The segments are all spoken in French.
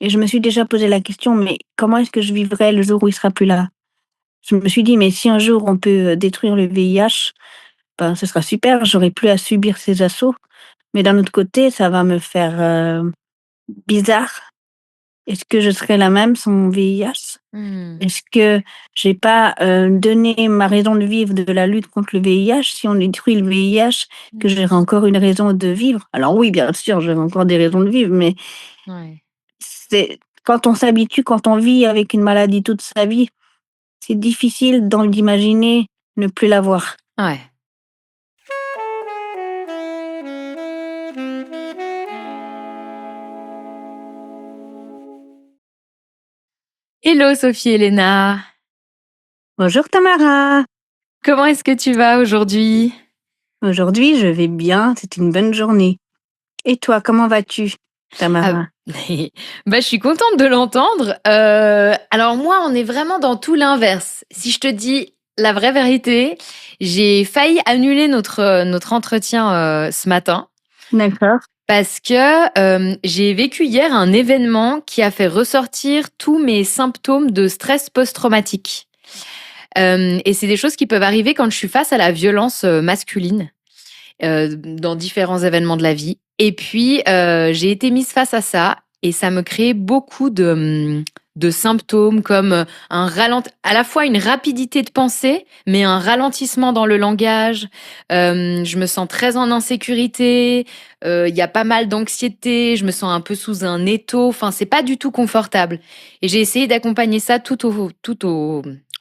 et je me suis déjà posé la question: «Mais comment est-ce que je vivrai le jour où il sera plus là?» Je me suis dit: «Mais si un jour on peut, détruire le VIH, ben, ce sera super, j'aurai plus à subir ces assauts». Mais d'un autre côté, ça va me faire, bizarre. Est-ce que je serai la même sans mon VIH? Mmh. Est-ce que j'ai pas, donné ma raison de vivre de la lutte contre le VIH? Si on détruit le VIH, que Mmh. j'aurai encore une raison de vivre? Alors oui, bien sûr, j'aurai encore des raisons de vivre, mais Ouais. c'est quand on s'habitue, quand on vit avec une maladie toute sa vie, c'est difficile d'imaginer ne plus l'avoir. Ouais. Hello Sophie Elena, Bonjour Tamara, comment est-ce que tu vas aujourd'hui? aujourd'hui je vais bien, c'est une bonne journée. Et toi, comment vas-tu, Ah, Tamara? bah, je suis contente de l'entendre. Alors moi, on est vraiment dans tout l'inverse. Si je te dis la vraie vérité, j'ai failli annuler notre entretien ce matin D'accord. parce que j'ai vécu hier un événement qui a fait ressortir tous mes symptômes de stress post-traumatique. Et c'est des choses qui peuvent arriver quand je suis face à la violence masculine. Dans différents événements de la vie. Et puis, j'ai été mise face à ça et ça me créait beaucoup de symptômes comme à la fois une rapidité de pensée, mais un ralentissement dans le langage. Je me sens très en insécurité. Il y a pas mal d'anxiété. Je me sens un peu sous un étau. Enfin, c'est pas du tout confortable. Et j'ai essayé d'accompagner ça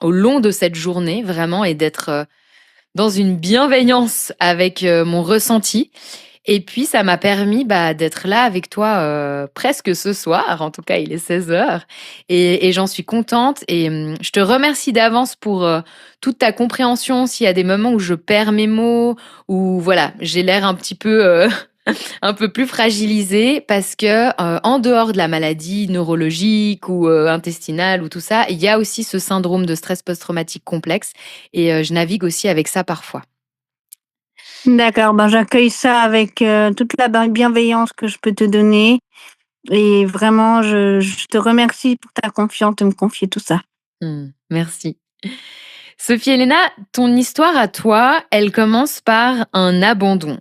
au long de cette journée, vraiment, et d'être dans une bienveillance avec mon ressenti. Et puis, ça m'a permis d'être là avec toi presque ce soir. En tout cas, il est 16 heures. Et j'en suis contente. Et je te remercie d'avance pour toute ta compréhension. S'il y a des moments où je perds mes mots, ou voilà, j'ai l'air un petit peu un peu plus fragilisée parce que en dehors de la maladie neurologique ou intestinale ou tout ça, il y a aussi ce syndrome de stress post-traumatique complexe et je navigue aussi avec ça parfois. D'accord, ben, j'accueille ça avec, toute la bienveillance que je peux te donner et vraiment je te remercie pour ta confiance de me confier tout ça. Merci. Sophie Elena, ton histoire à toi, elle commence par un abandon.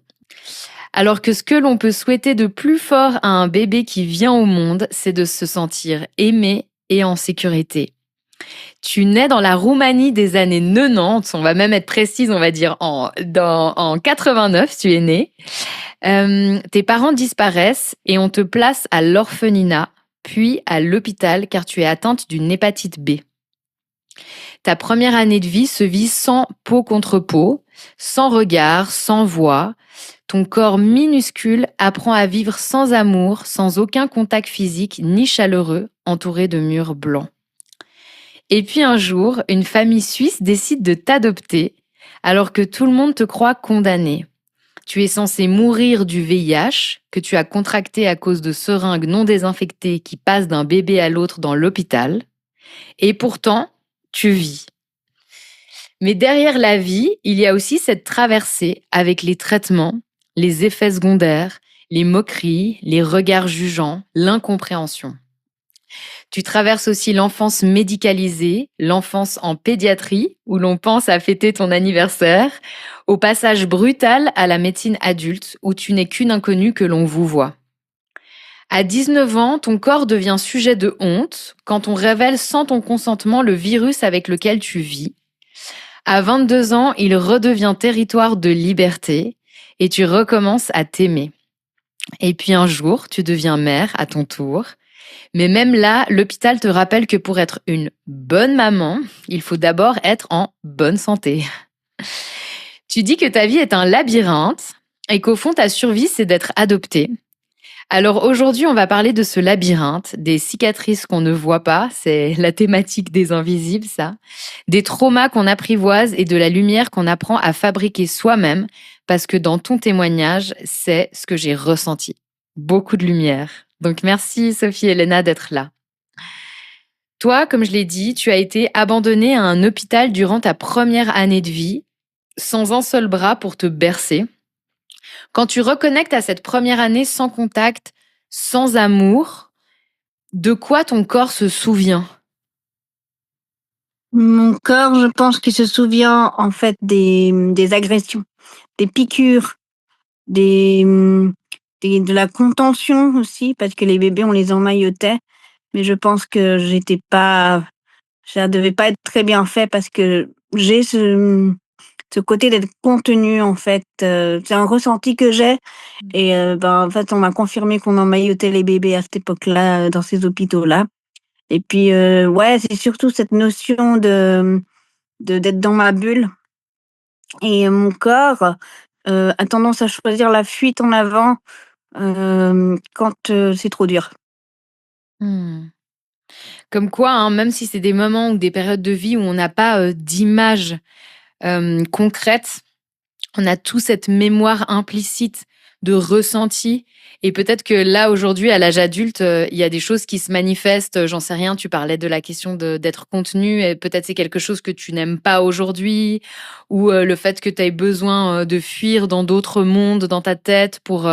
Alors que ce que l'on peut souhaiter de plus fort à un bébé qui vient au monde, c'est de se sentir aimé et en sécurité. Tu nais dans la Roumanie des années 90, on va même être précise, on va dire en 89, tu es né. Tes parents disparaissent et on te place à l'orphelinat, puis à l'hôpital car tu es atteinte d'une hépatite B. Ta première année de vie se vit sans peau contre peau, sans regard, sans voix. Ton corps minuscule apprend à vivre sans amour, sans aucun contact physique ni chaleureux, entouré de murs blancs. Et puis un jour, une famille suisse décide de t'adopter alors que tout le monde te croit condamné. Tu es censé mourir du VIH que tu as contracté à cause de seringues non désinfectées qui passent d'un bébé à l'autre dans l'hôpital. Et pourtant, tu vis. Mais derrière la vie, il y a aussi cette traversée avec les traitements, les effets secondaires, les moqueries, les regards jugeants, l'incompréhension. Tu traverses aussi l'enfance médicalisée, l'enfance en pédiatrie, où l'on pense à fêter ton anniversaire, au passage brutal à la médecine adulte, où tu n'es qu'une inconnue que l'on vous voit. À 19 ans, ton corps devient sujet de honte quand on révèle sans ton consentement le virus avec lequel tu vis. À 22 ans, il redevient territoire de liberté et tu recommences à t'aimer. Et puis un jour, tu deviens mère à ton tour. Mais même là, l'hôpital te rappelle que pour être une bonne maman, il faut d'abord être en bonne santé. Tu dis que ta vie est un labyrinthe et qu'au fond, ta survie, c'est d'être adoptée. Alors aujourd'hui, on va parler de ce labyrinthe, des cicatrices qu'on ne voit pas, c'est la thématique des invisibles, ça, des traumas qu'on apprivoise et de la lumière qu'on apprend à fabriquer soi-même, parce que dans ton témoignage, c'est ce que j'ai ressenti. Beaucoup de lumière. Donc merci Sophie Elena d'être là. Toi, comme je l'ai dit, tu as été abandonnée à un hôpital durant ta première année de vie, sans un seul bras pour te bercer. Quand tu reconnectes à cette première année sans contact, sans amour, De quoi ton corps se souvient? Mon corps, je pense qu'il se souvient, en fait, des agressions, des piqûres, des, mmh, de la contention aussi, parce que les bébés, on les emmaillotait, mais je pense que j'étais pas ça devait pas être très bien fait parce que j'ai ce côté d'être contenue, en fait, c'est un ressenti que j'ai Mmh. et ben, en fait, on m'a confirmé qu'on emmaillotait les bébés à cette époque-là, dans ces hôpitaux-là et puis, ouais, c'est surtout cette notion d'être dans ma bulle et mon corps, a tendance à choisir la fuite en avant, quand, c'est trop dur. Mmh. Comme quoi, hein, même si c'est des moments ou des périodes de vie où on n'a pas, d'images, concrètes. On a tout cette mémoire implicite de ressenti et peut-être que là, aujourd'hui, à l'âge adulte, il y a des choses qui se manifestent, j'en sais rien, tu parlais de la question d'être contenu et peut-être c'est quelque chose que tu n'aimes pas aujourd'hui ou, le fait que tu aies besoin, de fuir dans d'autres mondes dans ta tête pour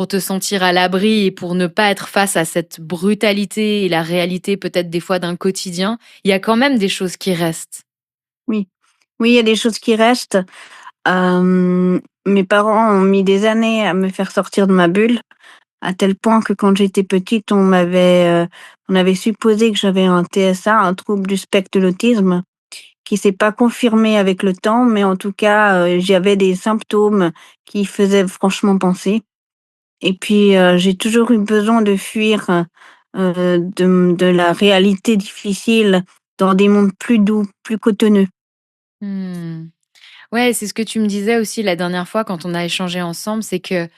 te sentir à l'abri et pour ne pas être face à cette brutalité et la réalité peut-être des fois d'un quotidien. Il y a quand même des choses qui restent. Oui. Oui, il y a des choses qui restent. Mes parents ont mis des années à me faire sortir de ma bulle, à tel point que quand j'étais petite, on avait supposé que j'avais un TSA, un trouble du spectre de l'autisme, qui s'est pas confirmé avec le temps, mais en tout cas, j'avais des symptômes qui faisaient franchement penser et puis, j'ai toujours eu besoin de fuir, de la réalité difficile dans des mondes plus doux, plus cotonneux. Mmh. Ouais, c'est ce que tu me disais aussi la dernière fois quand on a échangé ensemble, c'est que,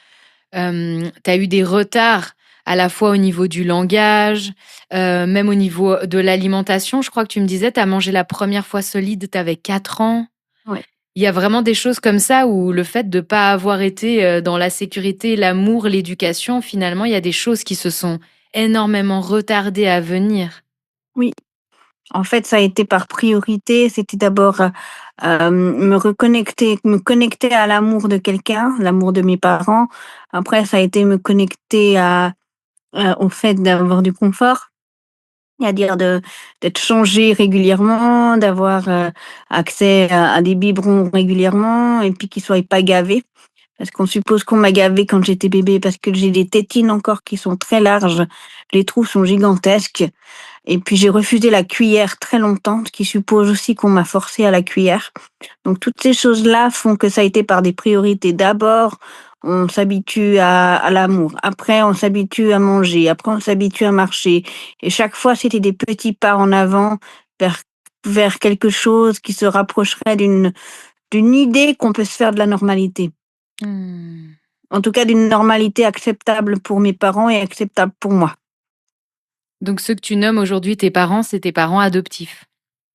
tu as eu des retards à la fois au niveau du langage, même au niveau de l'alimentation. Je crois que tu me disais, tu as mangé la première fois solide, tu avais 4 ans. Ouais. Il y a vraiment des choses comme ça où le fait de pas avoir été, dans la sécurité, l'amour, l'éducation, finalement, il y a des choses qui se sont énormément retardées à venir. Oui. En fait, ça a été par priorité. C'était d'abord, me connecter à l'amour de quelqu'un, l'amour de mes parents. Après, ça a été me connecter au fait d'avoir du confort, c'est-à-dire d'être changée régulièrement, d'avoir, accès à des biberons régulièrement et puis qu'ils soient pas gavés. Parce qu'on suppose qu'on m'a gavée quand j'étais bébé parce que j'ai des tétines encore qui sont très larges. Les trous sont gigantesques. Et puis j'ai refusé la cuillère très longtemps, ce qui suppose aussi qu'on m'a forcée à la cuillère. Donc toutes ces choses-là font que ça a été par des priorités. D'abord, on s'habitue à l'amour. Après, on s'habitue à manger. Après, on s'habitue à marcher. Et chaque fois, c'était des petits pas en avant vers, vers quelque chose qui se rapprocherait d'une idée qu'on peut se faire de la normalité. Mmh. En tout cas, d'une normalité acceptable pour mes parents et acceptable pour moi. Donc ceux que tu nommes aujourd'hui tes parents, c'est tes parents adoptifs?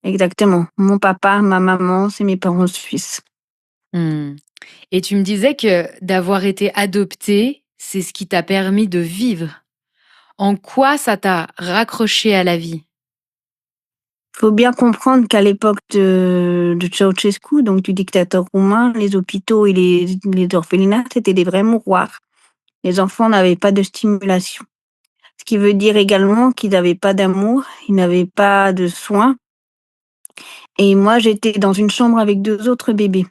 Exactement. Mon papa, ma maman, c'est mes parents suisses. Mmh. Et tu me disais que d'avoir été adoptée, c'est ce qui t'a permis de vivre. En quoi ça t'a raccroché à la vie? Faut bien comprendre qu'à l'époque de Ceausescu, donc du dictateur roumain, les hôpitaux et les orphelinats, c'était des vrais mouroirs. Les enfants n'avaient pas de stimulation. Ce qui veut dire également qu'ils n'avaient pas d'amour, ils n'avaient pas de soins. Et moi, j'étais dans une chambre avec 2 autres bébés.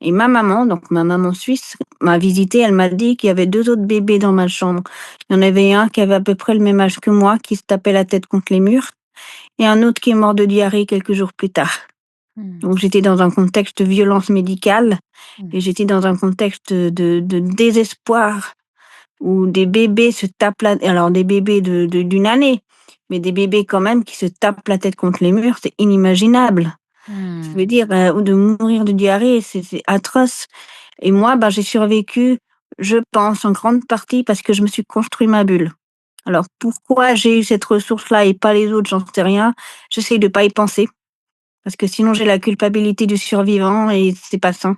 Et ma maman, donc ma maman suisse, m'a visitée, elle m'a dit qu'il y avait 2 autres bébés dans ma chambre. Il y en avait un qui avait à peu près le même âge que moi, qui se tapait la tête contre les murs, et un autre qui est mort de diarrhée quelques jours plus tard. Mmh. Donc j'étais dans un contexte de violence médicale Mmh. et j'étais dans un contexte de désespoir où des bébés se tapent la alors des bébés d'une année, mais des bébés quand même qui se tapent la tête contre les murs, c'est inimaginable. Je veux Mmh. dire, ou de mourir de diarrhée, c'est atroce et moi, bah, j'ai survécu, je pense en grande partie parce que je me suis construit ma bulle. Alors pourquoi j'ai eu cette ressource-là et pas les autres, j'en sais rien. J'essaye de pas y penser. Parce que sinon j'ai la culpabilité du survivant et c'est pas sain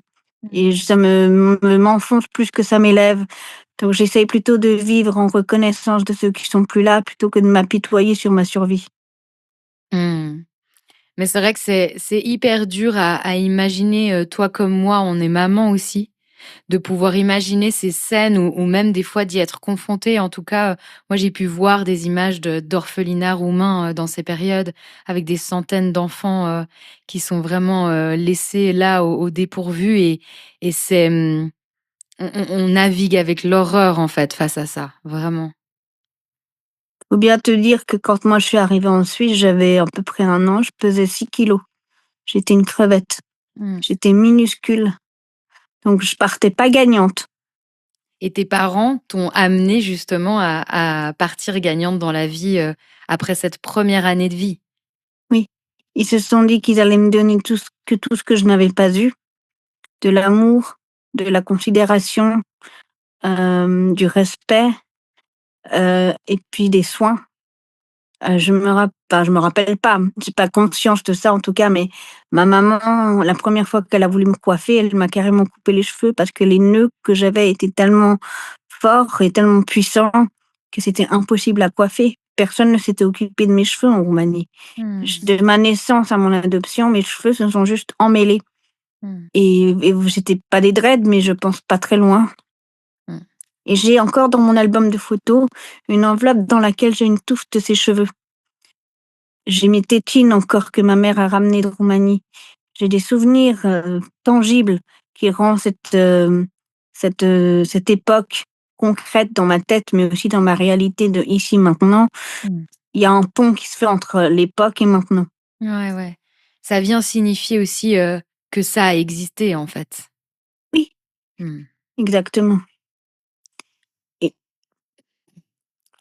et Mmh. ça m'enfonce plus que ça m'élève. Donc j'essaye plutôt de vivre en reconnaissance de ceux qui sont plus là, plutôt que de m'apitoyer sur ma survie. Mmh. Mais c'est vrai que c'est hyper dur à imaginer, toi comme moi, on est maman aussi. de pouvoir imaginer ces scènes ou même des fois d'y être confrontée. En tout cas, moi j'ai pu voir des images d'orphelinats roumains, dans ces périodes avec des centaines d'enfants, qui sont vraiment, laissés là au dépourvu et c'est, on navigue avec l'horreur en fait face à ça, vraiment. Faut bien te dire que quand moi je suis arrivée en Suisse, j'avais à peu près 1 an, je pesais 6 kilos. J'étais une crevette, Mmh. j'étais minuscule, donc je partais pas gagnante. Et tes parents t'ont amenée justement à partir gagnante dans la vie, après cette première année de vie? Oui, ils se sont dit qu'ils allaient me donner tout ce que je n'avais pas eu, de l'amour, de la considération, du respect, et puis des soins. Je me rappelle pas, j'ai pas conscience de ça en tout cas, mais ma maman, la première fois qu'elle a voulu me coiffer, elle m'a carrément coupé les cheveux parce que les nœuds que j'avais étaient tellement forts et tellement puissants que c'était impossible à coiffer. Personne ne s'était occupé de mes cheveux en Roumanie. Mmh. De ma naissance à mon adoption, mes cheveux se sont juste emmêlés Mmh. et j'étais pas des dreads, mais je pense pas très loin. Mmh. Et j'ai encore dans mon album de photos une enveloppe dans laquelle j'ai une touffe de ses cheveux. J'ai mes tétines encore que ma mère a ramenées de Roumanie. J'ai des souvenirs, tangibles qui rend cette époque concrète dans ma tête, mais aussi dans ma réalité de ici, maintenant. Mmh. Il y a un pont qui se fait entre l'époque et maintenant. Ouais, ouais. Ça vient signifier aussi, que ça a existé, en fait. Oui, Mmh. exactement. Et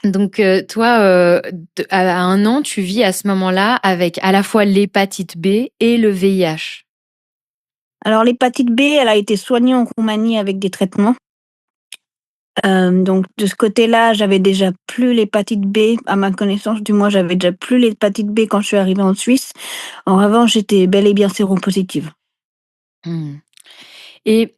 Donc, toi, à 1 an, tu vis à ce moment-là avec à la fois l'hépatite B et le VIH? alors l'hépatite B, elle a été soignée en Roumanie avec des traitements. Donc de ce côté-là, j'avais déjà plus l'hépatite B, à ma connaissance du moins, j'avais déjà plus l'hépatite B quand je suis arrivée en Suisse. En revanche, j'étais bel et bien séropositive. Mmh. Et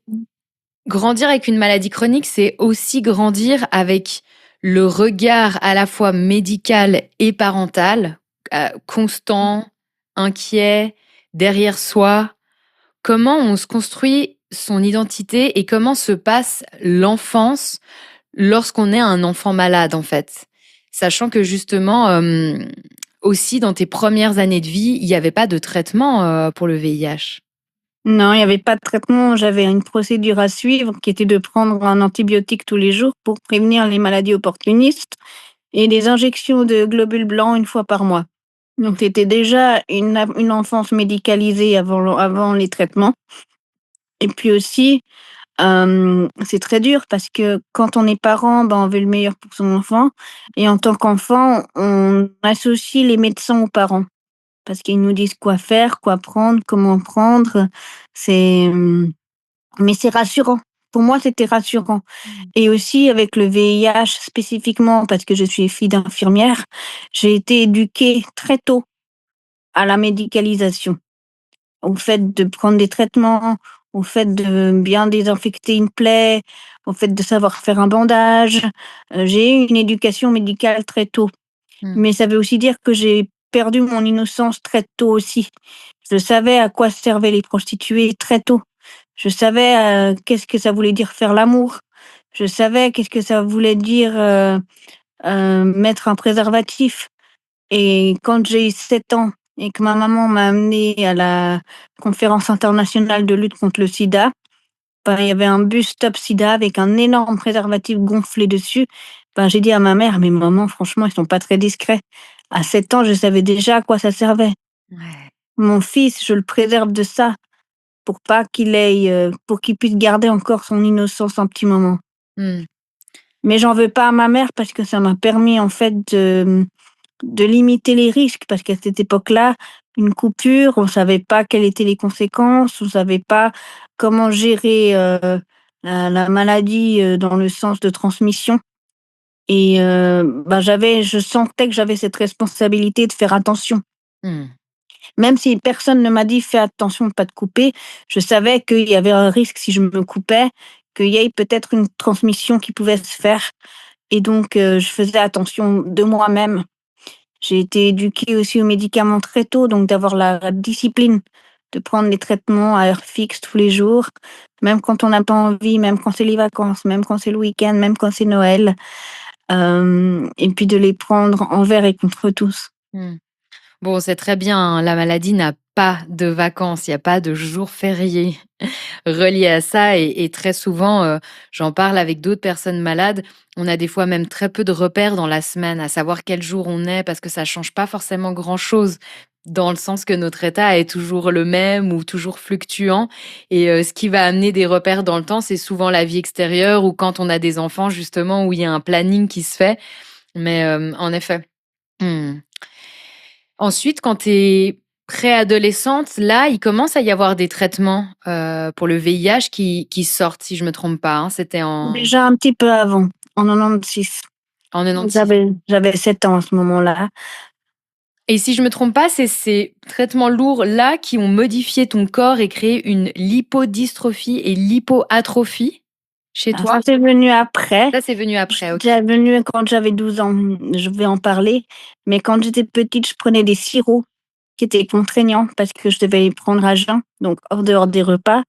grandir avec une maladie chronique, c'est aussi grandir avec le regard à la fois médical et parental, constant, inquiet, derrière soi. Comment on se construit son identité et comment se passe l'enfance lorsqu'on est un enfant malade, en fait? Sachant que justement, aussi dans tes premières années de vie, il y avait pas de traitement, pour le VIH. Non, il y avait pas de traitement, j'avais une procédure à suivre qui était de prendre un antibiotique tous les jours pour prévenir les maladies opportunistes et des injections de globules blancs 1 fois par mois. Donc c'était déjà une enfance médicalisée avant les traitements et puis aussi, c'est très dur parce que quand on est parent, ben, on veut le meilleur pour son enfant et en tant qu'enfant, on associe les médecins aux parents. Parce qu'ils nous disent quoi faire, quoi prendre, comment prendre. C'est, mais c'est rassurant. Pour moi, c'était rassurant Mmh. et aussi avec le VIH spécifiquement parce que je suis fille d'infirmière, j'ai été éduquée très tôt à la médicalisation, au fait de prendre des traitements, au fait de bien désinfecter une plaie, au fait de savoir faire un bandage. J'ai eu une éducation médicale très tôt. Mmh. Mais ça veut aussi dire que j'ai perdu mon innocence très tôt aussi. Je savais à quoi servaient les prostituées très tôt. Je savais, qu'est-ce que ça voulait dire faire l'amour. Je savais qu'est-ce que ça voulait dire, mettre un préservatif et quand j'ai eu 7 ans et que ma maman m'a amenée à la conférence internationale de lutte contre le sida, ben, il y avait un bus Stop Sida avec un énorme préservatif gonflé dessus. Ben, j'ai dit à ma mère: «Mais maman, franchement, ils sont pas très discrets». À 7 ans, je savais déjà à quoi ça servait. Ouais. Mon fils, je le préserve de ça pour pas qu'il ait, pour qu'il puisse garder encore son innocence un petit moment. Mmh. Mais j'en veux pas à ma mère parce que ça m'a permis en fait de limiter les risques parce qu'à cette époque-là, une coupure, on savait pas quelles étaient les conséquences, on savait pas comment gérer, la maladie, dans le sens de transmission et bah, je sentais que j'avais cette responsabilité de faire attention. Mmh. Même si personne ne m'a dit: «Fais attention de pas te couper», je savais qu'il y avait un risque si je me coupais, qu'il y ait peut-être une transmission qui pouvait se faire et donc je faisais attention de moi-même. J'ai été éduquée aussi aux médicaments très tôt, donc d'avoir la discipline de prendre les traitements à heure fixe tous les jours, même quand on n'a pas envie, même quand c'est les vacances, même quand c'est le week-end, même quand c'est Noël, et puis de les prendre envers et contre tous. Mmh. Bon, c'est très bien, hein, la maladie n'a pas de vacances, il y a pas de jours fériés reliés à ça et très souvent, j'en parle avec d'autres personnes malades, on a des fois même très peu de repères dans la semaine, à savoir quel jour on est parce que ça change pas forcément grand-chose, dans le sens que notre état est toujours le même ou toujours fluctuant et ce qui va amener des repères dans le temps, c'est souvent la vie extérieure ou quand on a des enfants justement où il y a un planning qui se fait. Mais en effet. Mmh. Ensuite, quand tu es préadolescente, là, il commence à y avoir des traitements, pour le VIH qui sortent, si je me trompe pas, hein? C'était Déjà un petit peu avant, en 96. en 96 J'avais 7 ans à ce moment-là. et si je me trompe pas, c'est ces traitements lourds-là qui ont modifié ton corps et créé une lipodystrophie et lipoatrophie chez Ah, ça, toi? c'est venu après. Ça, c'est venu après, OK. C'est venu quand j'avais 12 ans, je vais en parler. Mais quand j'étais petite, je prenais des sirops qui étaient contraignants parce que je devais les prendre à jeun, donc hors dehors des repas.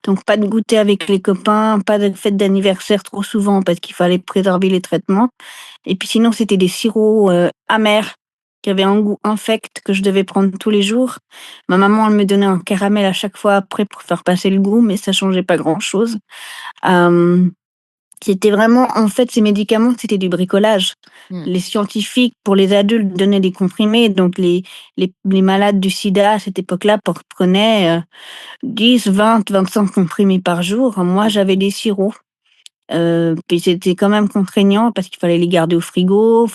Donc pas de goûter avec les copains, pas de fête d'anniversaire trop souvent parce qu'il fallait préserver les traitements. Et puis sinon, c'était des sirops, amers qui avaient un goût infect que je devais prendre tous les jours. Ma maman, elle me donnait un caramel à chaque fois après pour faire passer le goût, mais ça changeait pas grand-chose. Hem C'était vraiment en fait, ces médicaments, c'était du bricolage. Mmh. Les scientifiques, pour les adultes, donnaient des comprimés, donc les malades du sida, à cette époque-là, prenaient, 10, 20, 25 comprimés par jour. Moi, j'avais des sirops, puis c'était quand même contraignant parce qu'il fallait les garder au frigo,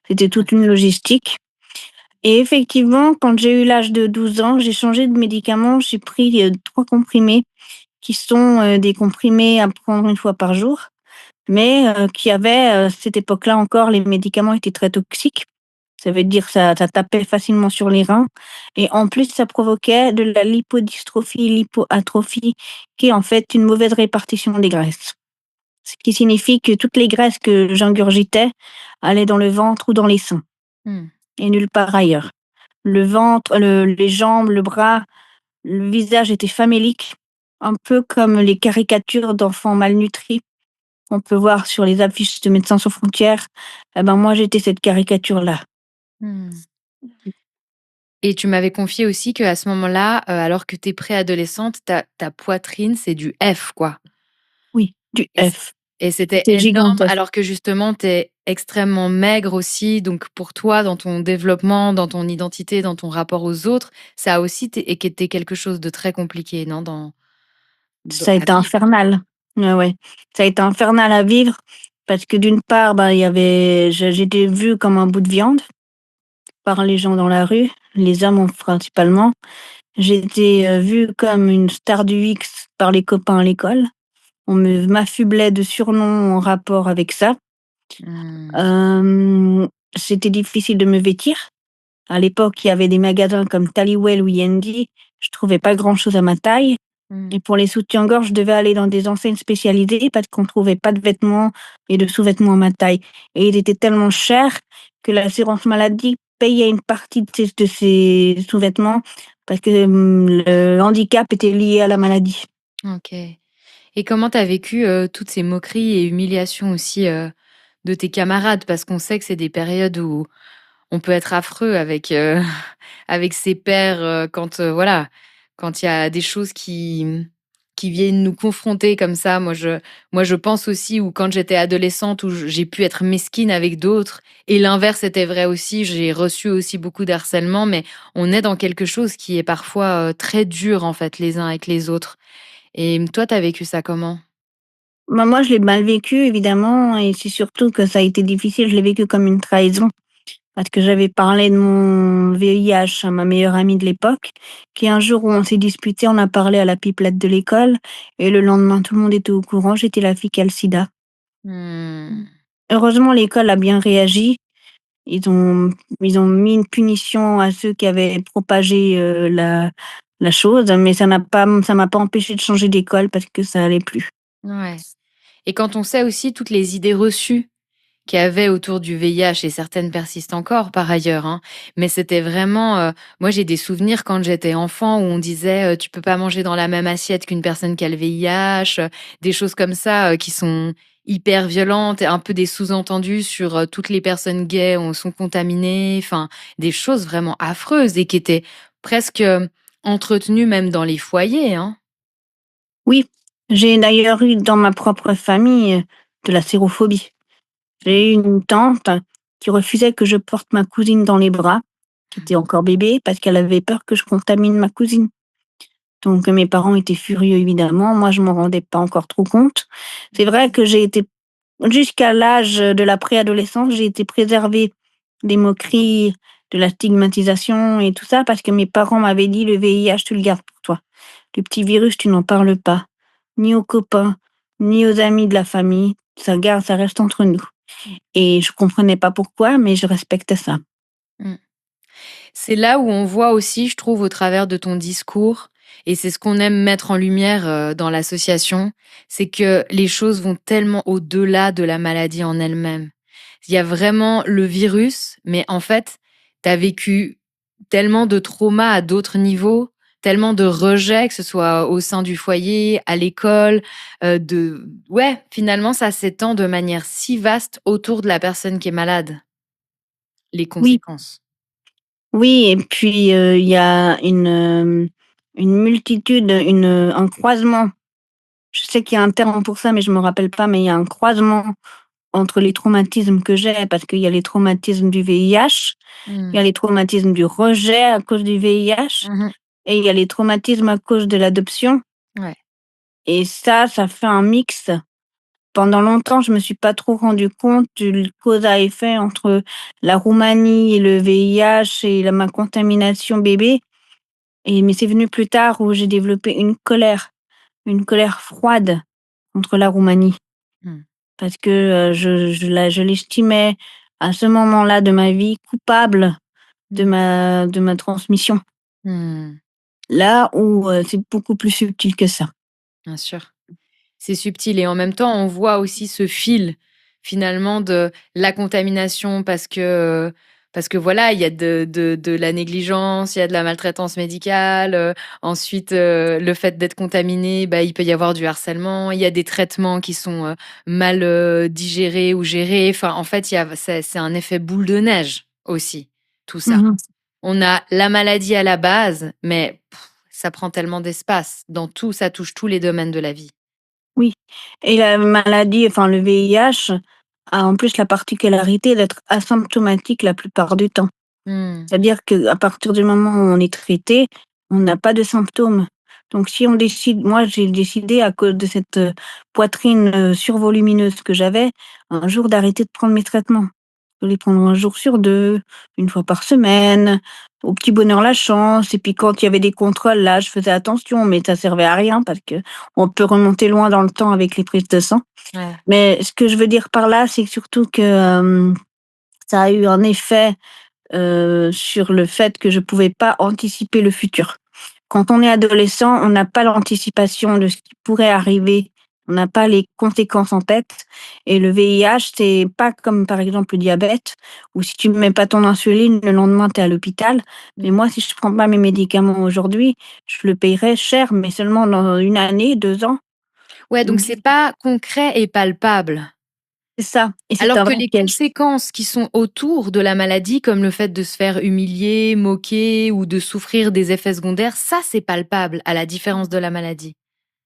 c'était toute une logistique et effectivement, quand j'ai eu l'âge de 12 ans, j'ai changé de médicament. J'ai pris, 3 comprimés qui sont, des comprimés à prendre une fois par jour. Mais qui avait, cette époque-là encore, les médicaments étaient très toxiques. Ça veut dire ça tapait facilement sur les reins et en plus ça provoquait de la lipodystrophie, lipoatrophie, qui est en fait une mauvaise répartition des graisses. Ce qui signifie que toutes les graisses que j'ingurgitais allaient dans le ventre ou dans les seins Mmh. et nulle part ailleurs. Le ventre, les jambes, le bras, le visage était famélique, un peu comme les caricatures d'enfants malnutris qu'on peut voir sur les affiches de Médecins sans frontières, eh ben, moi, j'étais cette caricature-là. Mmh. Et tu m'avais confié aussi qu'à ce moment-là, alors que tu es préadolescente, ta poitrine, c'est du F, quoi? Oui, du Et c F. et c'était C'était énorme gigantesque. alors que justement tu es extrêmement maigre aussi, donc pour toi, dans ton développement, dans ton identité, dans ton rapport aux autres, ça a aussi été quelque chose de très compliqué, non? Ça a À été vivre? infernal. Ouais, ouais. Ça a été infernal à vivre parce que d'une part, bah, il y avait j'étais vue comme un bout de viande par les gens dans la rue, les hommes principalement. J'étais, vue comme une star du X par les copains à l'école. M'affublait de surnoms en rapport avec ça. Mmh. Hem, C'était difficile de me vêtir. À l'époque, il y avait des magasins comme Taliwell ou Yendi. Je trouvais pas grand-chose à ma taille Mmh. et pour les soutiens-gorge, je devais aller dans des enseignes spécialisées parce qu'on trouvait pas de vêtements et de sous-vêtements à ma taille et ils étaient tellement chers que l'assurance maladie payait une partie de ces sous-vêtements parce que, le handicap était lié à la maladie. OK. Et comment tu as vécu, toutes ces moqueries et humiliations aussi, de tes camarades? Parce qu'on sait que c'est des périodes où on peut être affreux avec, avec ses pairs, quand, voilà, quand il y a des choses qui viennent nous confronter comme ça. Moi je pense aussi où quand j'étais adolescente où j'ai pu être mesquine avec d'autres et l'inverse était vrai aussi. J'ai reçu aussi beaucoup d'harcèlement, mais on est dans quelque chose qui est parfois, très dur en fait les uns avec les autres. Et toi, tu as vécu ça comment? Bah, moi, je l'ai mal vécu évidemment et c'est surtout que ça a été difficile, je l'ai vécu comme une trahison. Parce que j'avais parlé de mon VIH à ma meilleure amie de l'époque, qui un jour où on s'est disputé, on a parlé à la pipelette de l'école et le lendemain, tout le monde était au courant, j'étais la fille qui a le sida. Mmh. Heureusement, l'école a bien réagi. Ils ont ils ont mis une punition à ceux qui avaient propagé, la chose, mais ça m'a pas empêché de changer d'école parce que ça allait plus. Ouais. Et quand on sait aussi toutes les idées reçues qu'il y avait autour du VIH et certaines persistent encore par ailleurs, hein, mais c'était vraiment, moi j'ai des souvenirs quand j'étais enfant où on disait, «Tu peux pas manger dans la même assiette qu'une personne qui a le VIH», des choses comme ça, qui sont hyper violentes et un peu des sous-entendus sur, toutes les personnes gays sont contaminées, enfin des choses vraiment affreuses et qui étaient presque, entretenues même dans les foyers, hein. Oui, j'ai d'ailleurs eu dans ma propre famille, de la sérophobie. J'ai eu une tante qui refusait que je porte ma cousine dans les bras, qui était encore bébé, parce qu'elle avait peur que je contamine ma cousine. Donc mes parents étaient furieux évidemment, moi je m'en rendais pas encore trop compte. C'est vrai que j'ai été jusqu'à l'âge de la préadolescence, j'ai été préservée des moqueries, de la stigmatisation et tout ça parce que mes parents m'avaient dit: «Le VIH, tu le gardes pour toi. Le petit virus, tu n'en parles pas, ni aux copains, ni aux amis de la famille. Ça reste entre nous». Et je comprenais pas pourquoi, mais je respectais ça. Mmh. C'est là où on voit aussi, je trouve, au travers de ton discours, et c'est ce qu'on aime mettre en lumière dans l'association, c'est que les choses vont tellement au-delà de la maladie en elle-même. Il y a vraiment le virus, mais en fait, tu as vécu tellement de traumas à d'autres niveaux, tellement de rejets, que ce soit au sein du foyer, à l'école, ouais, finalement, ça s'étend de manière si vaste autour de la personne qui est malade, les Oui, conséquences. oui et puis, il y a une multitude, un croisement. Je sais qu'il y a un terme pour ça, mais je me rappelle pas, mais il y a un croisement entre les traumatismes que j'ai, parce qu'il y a les traumatismes du VIH, il y Mmh. a les traumatismes du rejet à cause du VIH Mmh. et il y a les traumatismes à cause de l'adoption Ouais. et ça fait un mix. Pendant longtemps, je me suis pas trop rendu compte du cause à effet entre la Roumanie et le VIH et ma contamination bébé mais c'est venu plus tard où j'ai développé une colère froide contre la Roumanie Mmh. parce que, je l'estimais à ce moment-là de ma vie coupable Mmh. de ma transmission. Mmh. Là où, c'est beaucoup plus subtil que ça. Bien sûr. C'est subtil et en même temps, on voit aussi ce fil finalement de la contamination parce que voilà, il y a de la négligence, il y a de la maltraitance médicale, ensuite, le fait d'être contaminé, bah, il peut y avoir du harcèlement, il y a des traitements qui sont, mal, digérés ou gérés. Enfin, en fait, il y a c'est un effet boule de neige aussi, tout ça. Mmh. On a la maladie à la base, mais ça prend tellement d'espace dans tout, ça touche tous les domaines de la vie. Oui et la maladie, enfin le VIH a en plus la particularité d'être asymptomatique la plupart du temps. Mmh. C'est-à-dire qu'à partir du moment où on est traité, on n'a pas de symptômes. Donc si on décide moi j'ai décidé à cause de cette, poitrine, survolumineuse que j'avais, un jour d'arrêter de prendre mes traitements. Je les prendre un jour sur 2, une fois par semaine, au petit bonheur la chance et puis quand il y avait des contrôles, là, je faisais attention, mais ça servait à rien parce qu'on peut remonter loin dans le temps avec les prises de sang. Ouais. Mais ce que je veux dire par là, c'est surtout que, ça a eu un effet sur le fait que je pouvais pas anticiper le futur. Quand on est adolescent, on n'a pas l'anticipation de ce qui pourrait arriver. On n'a pas les conséquences en tête et le VIH, c'est pas comme, par exemple, le diabète où si tu ne mets pas ton insuline, le lendemain, tu es à l'hôpital. Mais Mmh. moi, si je prends pas mes médicaments aujourd'hui, je le payerai cher, mais seulement dans 1 année, 2 ans. Ouais, donc Donc c'est pas concret et palpable. c'est ça et c'est Alors un que vrai les piège. conséquences qui sont autour de la maladie, comme le fait de se faire humilier, moquer ou de souffrir des effets secondaires, ça, c'est palpable, à la différence de la maladie.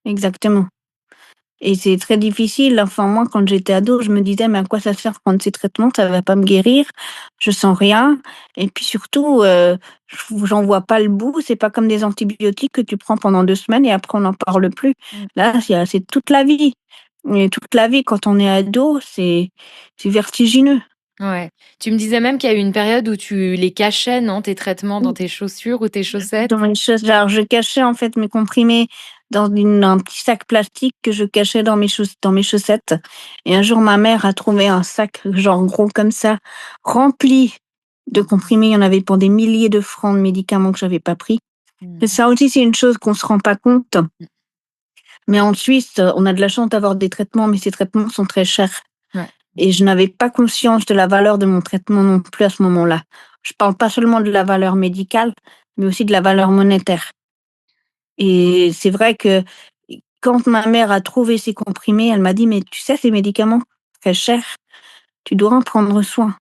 Exactement. Et c'est très difficile. Enfin, moi, quand j'étais ado, je me disais: «Mais à quoi ça sert de prendre ces traitements? Ça va pas me guérir, je sens rien» et puis surtout, j'en vois pas le bout. C'est pas comme des antibiotiques que tu prends pendant 2 semaines et après on n'en parle plus. Mmh. Là, c'est toute la vie et toute la vie quand on est ado, c'est vertigineux. Ouais. Tu me disais même qu'il y a eu une période où tu les cachais, non, tes traitements dans tes chaussures ou tes Dans chaussettes? mes choses alors je cachais en fait mes comprimés dans un petit sac plastique que je cachais dans mes chaussettes et un jour ma mère a trouvé un sac genre gros comme ça, rempli de comprimés. Il y en avait pour des milliers de francs de médicaments que j'avais pas pris. Et Mmh. ça aussi, c'est une chose qu'on se rend pas compte. Mais en Suisse, on a de la chance d'avoir des traitements, mais ces traitements sont très chers. Ouais. et je n'avais pas conscience de la valeur de mon traitement non plus à ce moment-là. Je parle pas seulement de la valeur médicale, mais aussi de la valeur monétaire. Et c'est vrai que quand ma mère a trouvé ces comprimés, elle m'a dit: «Mais tu sais, ces médicaments, très chers, tu dois en prendre soin».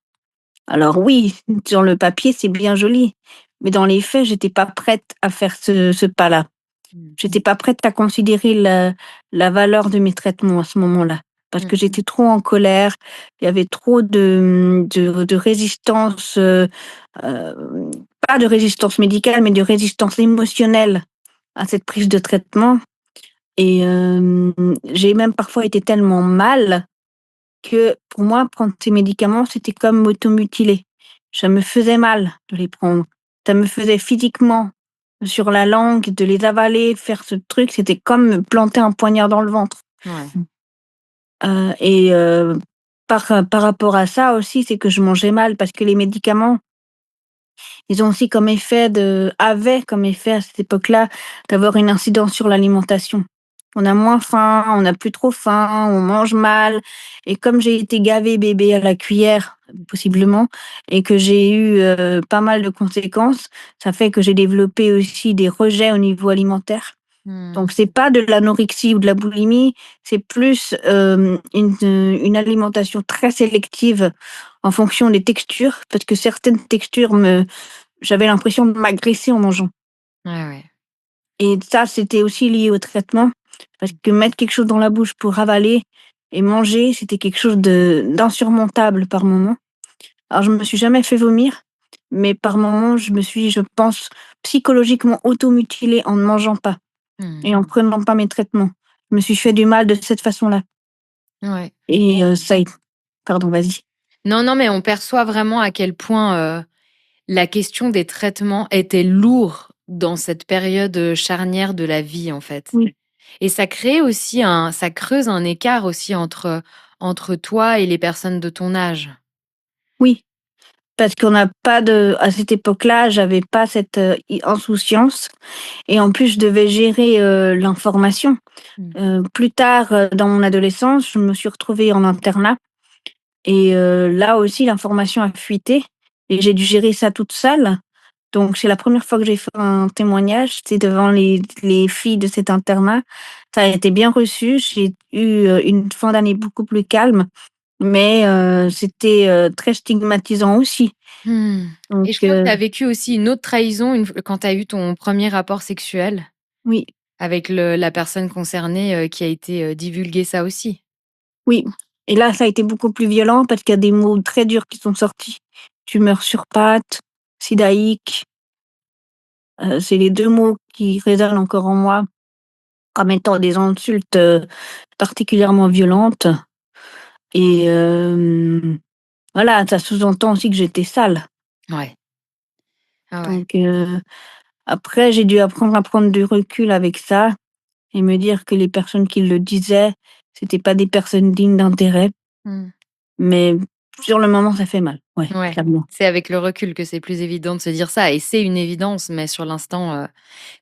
Alors oui, sur le papier, c'est bien joli, mais dans les faits, j'étais pas prête à faire ce pas-là. Mmh. J'étais pas prête à considérer la valeur de mes traitements à ce moment-là, parce Mmh que mh. j'étais trop en colère. Il y avait trop de résistance, hem, pas de résistance médicale, mais de résistance émotionnelle à cette prise de traitement. Et j'ai même parfois été tellement mal que pour moi, prendre ces médicaments, c'était comme m'automutiler. Ça me faisait mal de les prendre. Ça me faisait physiquement sur la langue de les avaler, faire ce truc, c'était comme me planter un poignard dans le ventre. Ouais. Et par rapport à ça aussi, c'est que je mangeais mal parce que les médicaments, ils ont aussi comme effet avaient comme effet à cette époque-là d'avoir une incidence sur l'alimentation. On a moins faim, on n'a plus trop faim, on mange mal. Et comme j'ai été gavée bébé à la cuillère, possiblement, et que j'ai eu pas mal de conséquences, ça fait que j'ai développé aussi des rejets au niveau alimentaire. Mmh. Donc c'est pas de l'anorexie ou de la boulimie, c'est plus une alimentation très sélective en fonction des textures, parce que certaines textures j'avais l'impression de m'agresser en mangeant. Ouais, ouais. Et ça, c'était aussi lié au traitement, parce que mettre quelque chose dans la bouche pour avaler et manger, c'était quelque chose d'insurmontable par moment. Alors je me suis jamais fait vomir, mais par moments, je me suis, je pense, psychologiquement automutilée en ne mangeant pas Mmh. et en prenant pas mes traitements. Je me suis fait du mal de cette façon-là. Ouais. Et pardon, vas-y. Non, non, mais on perçoit vraiment à quel point, la question des traitements était lourd dans cette période, charnière de la vie, en fait. Oui, Et ça creuse un écart aussi entre toi et les personnes de ton âge. oui, parce qu'on n'a pas à cette époque-là, j'avais pas cette, insouciance. Et en plus, je devais gérer, l'information. Mmh. Plus tard, dans mon adolescence, je me suis retrouvée en internat et là aussi l'information a fuité et j'ai dû gérer ça toute seule. Donc c'est la première fois que j'ai fait un témoignage, c'était devant les filles de cet internat. Ça a été bien reçu. J'ai eu, une fin d'année beaucoup plus calme, mais c'était, très stigmatisant aussi. Mmh. Donc Et je crois que tu as vécu aussi une autre trahison quand tu as eu ton premier rapport sexuel oui, avec la personne concernée, qui a été, divulgué ça aussi. oui, et là, ça a été beaucoup plus violent parce qu'il y a des mots très durs qui sont sortis. Tumeur sur pattes, sidaïque, c'est les 2 mots qui résonnent encore en moi comme étant des insultes, particulièrement violentes. Et voilà, ça sous-entend aussi que j'étais sale. Ouais. Ah ouais. Donc après j'ai dû apprendre à prendre du recul avec ça et me dire que les personnes qui le disaient, c'était pas des personnes dignes d'intérêt. Mmh. Mais sur le moment, ça fait mal, ouais, Ouais, clairement. c'est avec le recul que c'est plus évident de se dire ça et c'est une évidence, mais sur l'instant,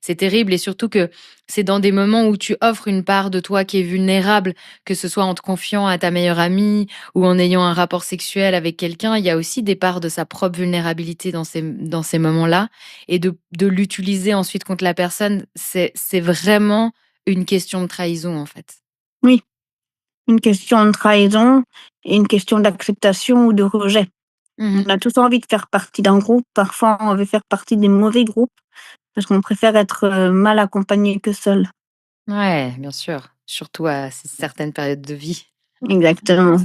c'est terrible et surtout que c'est dans des moments où tu offres une part de toi qui est vulnérable, que ce soit en te confiant à ta meilleure amie ou en ayant un rapport sexuel avec quelqu'un, il y a aussi des parts de sa propre vulnérabilité dans ces moments-là et de l'utiliser ensuite contre la personne, c'est vraiment une question de trahison, en fait. Oui, une question de trahison et une question d'acceptation ou de rejet. Mmh. On a tous envie de faire partie d'un groupe, parfois on veut faire partie des mauvais groupes parce qu'on préfère être, mal accompagné que seul. Ouais, bien sûr, surtout à certaines périodes de vie. Exactement.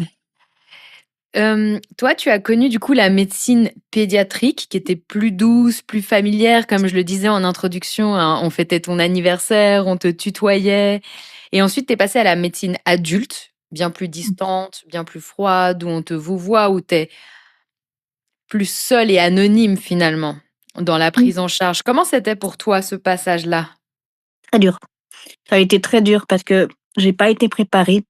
Toi, tu as connu du coup la médecine pédiatrique qui était plus douce, plus familière, comme je le disais en introduction, hein, on fêtait ton anniversaire, on te tutoyait et ensuite tu es passée à la médecine adulte, bien plus distante, bien plus froide, où on te vouvoie, où tu es plus seule et anonyme finalement dans la Mmh, prise en charge. Comment c'était pour toi ce passage-là? très dur. Ça a été très dur parce que j'ai pas été préparée.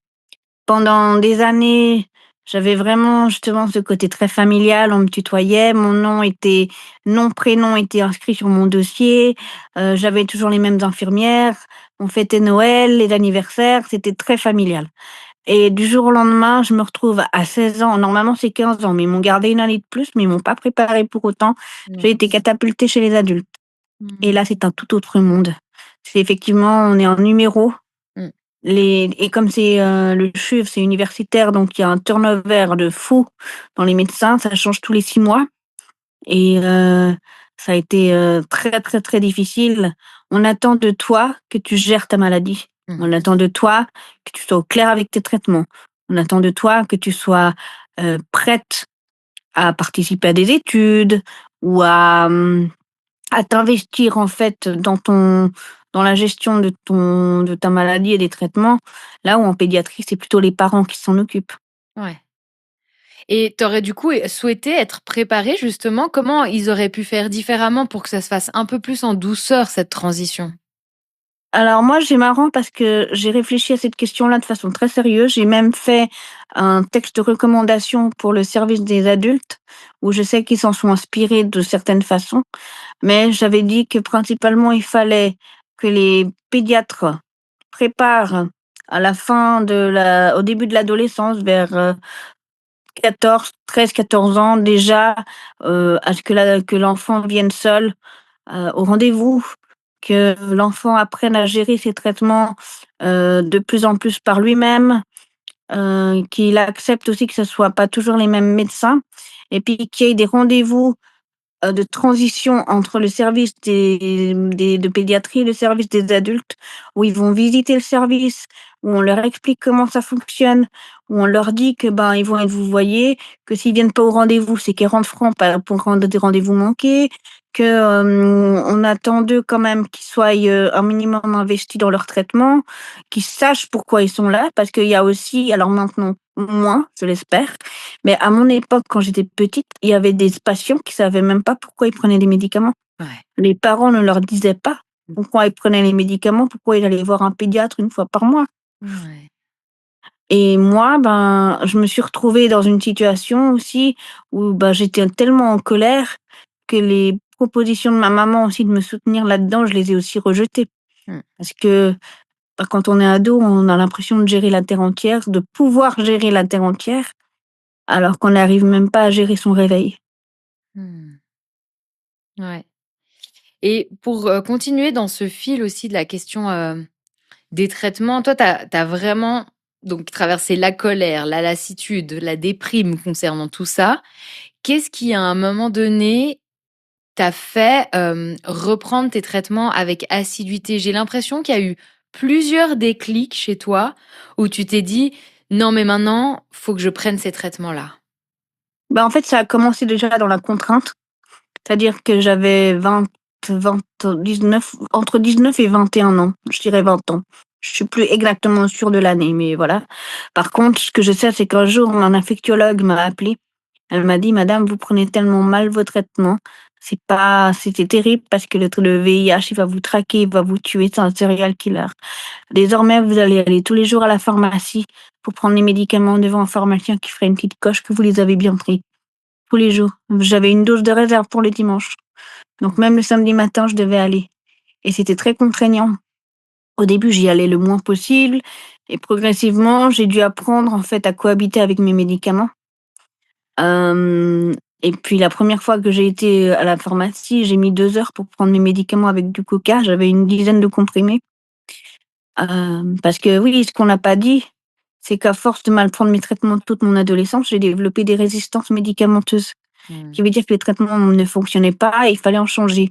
Pendant des années, j'avais vraiment justement ce côté très familial, on me tutoyait, nom, prénom était inscrit sur mon dossier, j'avais toujours les mêmes infirmières, on fêtait Noël, les anniversaires, c'était très familial. et du jour au lendemain, je me retrouve à 16 ans. Normalement, c'est 15 ans, mais ils m'ont gardé 1 année de plus, mais ils m'ont pas préparée pour autant. J'ai été Mince. catapultée chez les adultes et Mmh. là, c'est un tout autre monde. C'est effectivement on est en numéro, Mmh. les et comme c'est, le CHUV, c'est universitaire, donc il y a un turnover de fou dans les médecins, ça change tous les 6 mois. Et ça a été, très, très, très difficile. On attend de toi que tu gères ta maladie. Mmh. On attend de toi que tu sois au clair avec tes traitements. On attend de toi que tu sois, prête à participer à des études ou à t'investir en fait dans la gestion de ta maladie et des traitements. Là où en pédiatrie, c'est plutôt les parents qui s'en occupent. Ouais. Et tu aurais du coup souhaité être préparée justement? Comment ils auraient pu faire différemment pour que ça se fasse un peu plus en douceur cette transition? Alors moi, j'ai marrant parce que j'ai réfléchi à cette question-là de façon très sérieuse. J'ai même fait un texte de recommandation pour le service des adultes, où je sais qu'ils s'en sont inspirés de certaines façons. Mais j'avais dit que principalement, il fallait que les pédiatres préparent à la fin au début de l'adolescence, vers 13-14 ans déjà, à ce que l'enfant vienne seul au rendez-vous, que l'enfant apprenne à gérer ses traitements, de plus en plus par lui-même, qu'il accepte aussi que ce soit pas toujours les mêmes médecins et puis qu'il y ait des rendez-vous de transition entre le service des de pédiatrie et le service des adultes, où ils vont visiter le service, où on leur explique comment ça fonctionne, où on leur dit que, ben, ils vont être vouvoyés, que s'ils viennent pas au rendez-vous, c'est 40 francs pa pour rendre des rendez-vous manqués, que, on attend d'eux quand même qu'ils soient, un minimum investis dans leur traitement, qu'ils sachent pourquoi ils sont là. Parce qu'il y a aussi, alors maintenant moins, je l'espère, mais à mon époque, quand j'étais petite, il y avait des patients qui savaient même pas pourquoi ils prenaient des médicaments. Ouais. Les parents ne leur disaient pas pourquoi ils prenaient les médicaments, pourquoi ils allaient voir un pédiatre 1 fois par mois. Ouais. Et moi, ben, je me suis retrouvée dans une situation aussi où, ben, j'étais tellement en colère que les propositions de ma maman aussi de me soutenir là-dedans, je les ai aussi rejetées. Mmh. Parce que, bah, quand on est ado, on a l'impression de gérer la terre entière, de pouvoir gérer la terre entière, alors qu'on n'arrive même pas à gérer son réveil. Mmh. Ouais. Et pour, continuer dans ce fil aussi de la question, des traitements, toi, tu as vraiment donc traversé la colère, la lassitude, la déprime concernant tout ça. Qu'est-ce qui, à un moment donné, t'a fait, reprendre tes traitements avec assiduité? J'ai l'impression qu'il y a eu plusieurs déclics chez toi où tu t'es dit: «Non, mais maintenant, faut que je prenne ces traitements-là». Bah, en fait, ça a commencé déjà dans la contrainte, c'est-à-dire que j'avais 19, entre 19 et 21 ans, je dirais 20 ans. Je suis plus exactement sûre de l'année, mais voilà. Par contre, ce que je sais, c'est qu'un jour, mon infectiologue m'a appelée. Elle m'a dit: «Madame, vous prenez tellement mal vos traitements, c'était terrible parce que le VIH, il va vous traquer, il va vous tuer, c'est un serial killer. Désormais, vous allez aller tous les jours à la pharmacie pour prendre les médicaments devant un pharmacien qui ferait une petite coche que vous les avez bien pris, tous les jours». J'avais une dose de réserve pour le dimanche. Donc même le samedi matin, je devais aller et c'était très contraignant. Au début, j'y allais le moins possible et progressivement, j'ai dû apprendre, en fait, à cohabiter avec mes médicaments. Hem et puis la première fois que j'ai été à la pharmacie, j'ai mis 2 heures pour prendre mes médicaments avec du coca. J'avais une dizaine de comprimés. Parce que oui, ce qu'on n'a pas dit, c'est qu'à force de mal prendre mes traitements toute mon adolescence, j'ai développé des résistances médicamenteuses. Mmh. Qui veut dire que les traitements ne fonctionnaient pas et il fallait en changer.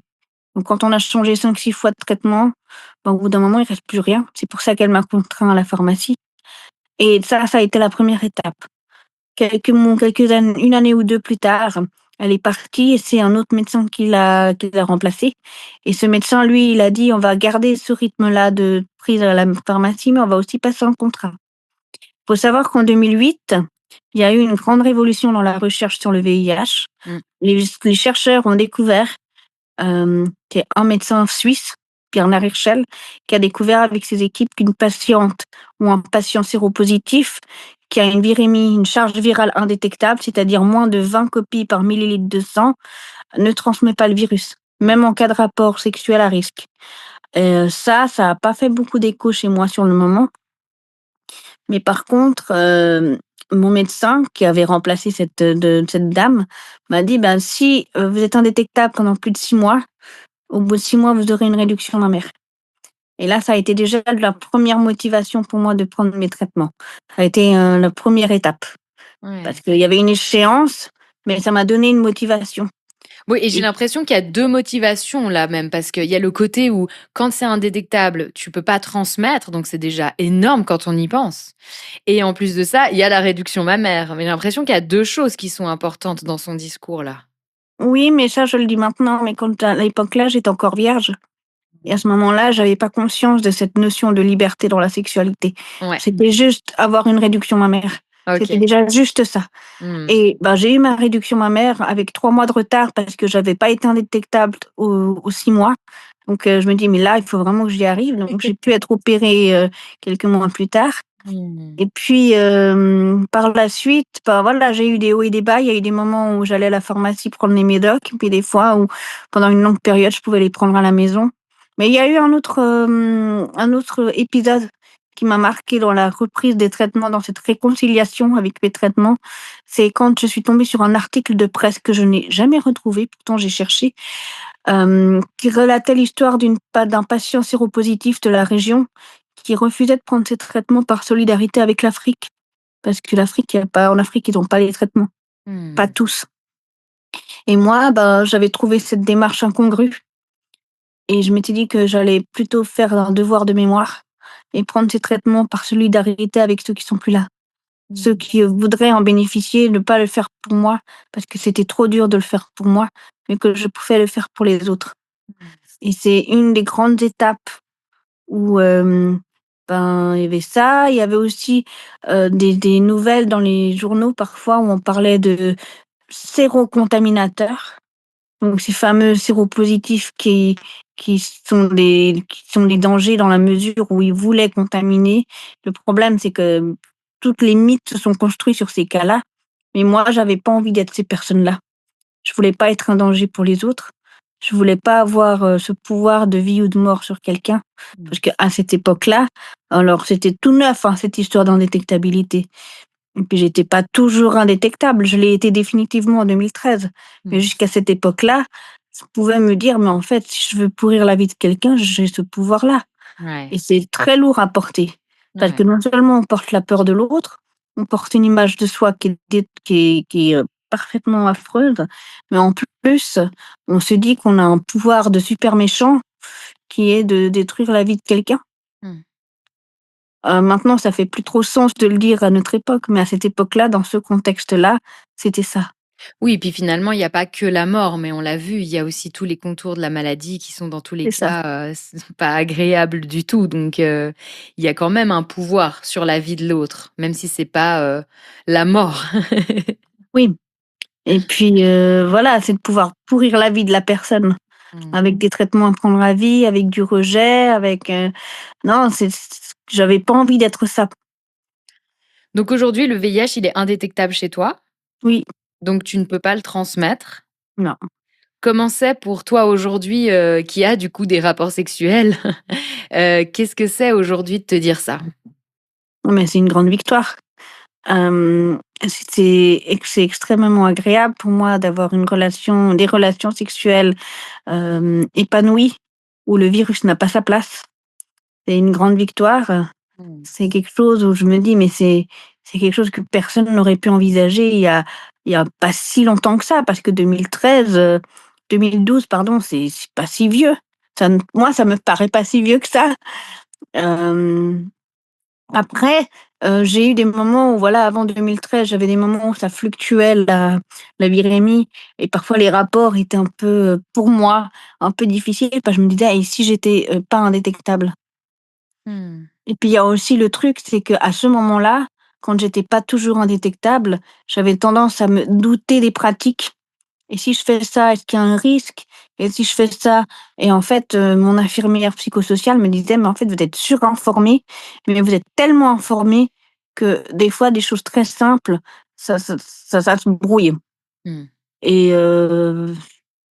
Donc quand on a changé 5-6 fois de traitement, ben, au bout d'un moment, il reste plus rien. C'est pour ça qu'elle m'a contraint à la pharmacie et ça a été la première étape. Quelques années, 1 année ou 2 plus tard, elle est partie et c'est un autre médecin qui l'a remplacée et ce médecin, lui, il a dit: «On va garder ce rythme-là de prise à la pharmacie, mais on va aussi passer un contrat». Faut savoir qu'en 2008, il y a eu une grande révolution dans la recherche sur le VIH. Mmh. Les chercheurs ont découvert, c'est un médecin suisse, Bernard Hirschel, qui a découvert avec ses équipes qu'une patiente ou un patient séropositif qui a une virémie, une charge virale indétectable, c'est-à-dire moins de 20 copies par millilitre de sang, ne transmet pas le virus, même en cas de rapport sexuel à risque. Ça a pas fait beaucoup d'écho chez moi sur le moment Mais par contre, mon médecin qui avait remplacé cette dame m'a dit: «Ben, si, vous êtes indétectable pendant plus de 6 mois, au bout de 6 mois, vous aurez une réduction mammaire». Et là, ça a été déjà la première motivation pour moi de prendre mes traitements. Ça a été, la première étape Ouais. parce qu'il y avait une échéance, mais ça m'a donné une motivation Oui, et j'ai et l'impression qu'il y a 2 motivations là même, parce qu'il y a le côté où quand c'est indétectable, tu peux pas transmettre, donc c'est déjà énorme quand on y pense. Et en plus de ça, il y a la réduction mammaire. Mais j'ai l'impression qu'il y a 2 choses qui sont importantes dans son discours là. oui, mais ça, je le dis maintenant, mais quand à l'époque là, j'étais encore vierge et à ce moment-là, j'avais pas conscience de cette notion de liberté dans la sexualité. Ouais, C'était juste avoir une réduction mammaire. C'était OK. déjà juste ça. Mmh. Et ben, j'ai eu ma réduction mammaire avec 3 mois de retard parce que j'avais pas été indétectable aux 6 mois. Donc je me dis: «Mais là, il faut vraiment que j'y arrive». Donc j'ai pu être opérée, quelques mois plus tard Mmh. et puis, par la suite, bah, voilà, j'ai eu des hauts et des bas. Il y a eu des moments où j'allais à la pharmacie prendre les médocs, puis des fois où pendant une longue période, je pouvais les prendre à la maison. Mais il y a eu un autre épisode qui m'a marquée dans la reprise des traitements, dans cette réconciliation avec mes traitements. C'est quand je suis tombée sur un article de presse que je n'ai jamais retrouvé, pourtant j'ai cherché, qui relatait l'histoire d'un patient séropositif de la région qui refusait de prendre ses traitements par solidarité avec l'Afrique. Parce que l'Afrique, il y a pas en Afrique, ils ont pas les traitements, pas Mmh. tous. Et moi, bah, j'avais trouvé cette démarche incongrue et je m'étais dit que j'allais plutôt faire un devoir de mémoire et prendre ces traitements par solidarité avec ceux qui sont plus là. Ceux Mmh. qui voudraient en bénéficier, ne pas le faire pour moi, parce que c'était trop dur de le faire pour moi, mais que je pouvais le faire pour les autres. Et c'est une des grandes étapes où, ben, il y avait ça, il y avait aussi, des nouvelles dans les journaux parfois où on parlait de sérocontaminateurs. Donc ces fameux séropositifs qui sont des dangers dans la mesure où ils voulaient contaminer. Le problème, c'est que toutes les mythes se sont construits sur ces cas-là, mais moi, j'avais pas envie d'être ces personnes-là. Je voulais pas être un danger pour les autres. Je voulais pas avoir, ce pouvoir de vie ou de mort sur quelqu'un. Mmh. Parce qu'à cette époque-là, alors c'était tout neuf, hein, cette histoire d'indétectabilité. Et puis j'étais pas toujours indétectable, je l'ai été définitivement en 2013. Mais Mmh. jusqu'à cette époque-là, je pouvais me dire: «Mais en fait, si je veux pourrir la vie de quelqu'un, j'ai ce pouvoir-là». Ouais, Et c'est très lourd à porter. Parce que ouais. non seulement on porte la peur de l'autre, on porte une image de soi qui est parfaitement affreuse, mais en plus, on se dit qu'on a un pouvoir de super méchant qui est de détruire la vie de quelqu'un. Mmh. Maintenant, ça fait plus trop sens de le dire à notre époque, mais à cette époque-là, dans ce contexte-là, c'était ça. Oui, puis finalement, il y a pas que la mort, mais on l'a vu, il y a aussi tous les contours de la maladie qui sont dans tous les C'est ça. cas, s pas agréables du tout. Donc, il y a quand même un pouvoir sur la vie de l'autre, même si c'est pas, la mort. Oui et puis, voilà, c'est de pouvoir pourrir la vie de la personne Mmh. avec des traitements à prendre à vie, avec du rejet, avec, non, j'avais pas envie d'être ça. Donc aujourd'hui, le VIH, il est indétectable chez toi, Oui, donc tu ne peux pas le transmettre. non, Comment c'est pour toi aujourd'hui, qui a du coup des rapports sexuels? Qu'est-ce que c'est aujourd'hui de te dire ça? mais c'est une grande victoire. C'est extrêmement agréable pour moi d'avoir des relations sexuelles, épanouies, où le virus n'a pas sa place. C'est une grande victoire, Mmh. c'est quelque chose où je me dis: «Mais c'est quelque chose que personne n'aurait pu envisager il y a pas si longtemps que ça», parce que 2012 pardon, c'est pas si vieux. Moi, ça me paraît pas si vieux que ça. Hem Après, j'ai eu des moments où voilà, avant 2013, j'avais des moments où ça fluctuait la virémie et parfois les rapports étaient un peu, pour moi, un peu difficiles parce que je me disais: «Et si j'étais, pas indétectable?» Mmh. Et puis il y a aussi le truc, c'est qu'à ce moment-là, quand j'étais pas toujours indétectable, j'avais tendance à me douter des pratiques. Et si je fais ça, est-ce qu'il y a un risque? Et si je fais ça? Et en fait, mon infirmière psychosociale me disait: «Mais en fait, vous êtes surinformée, mais vous êtes tellement informée que des fois, des choses très simples, ça se brouille» Mmh. et heu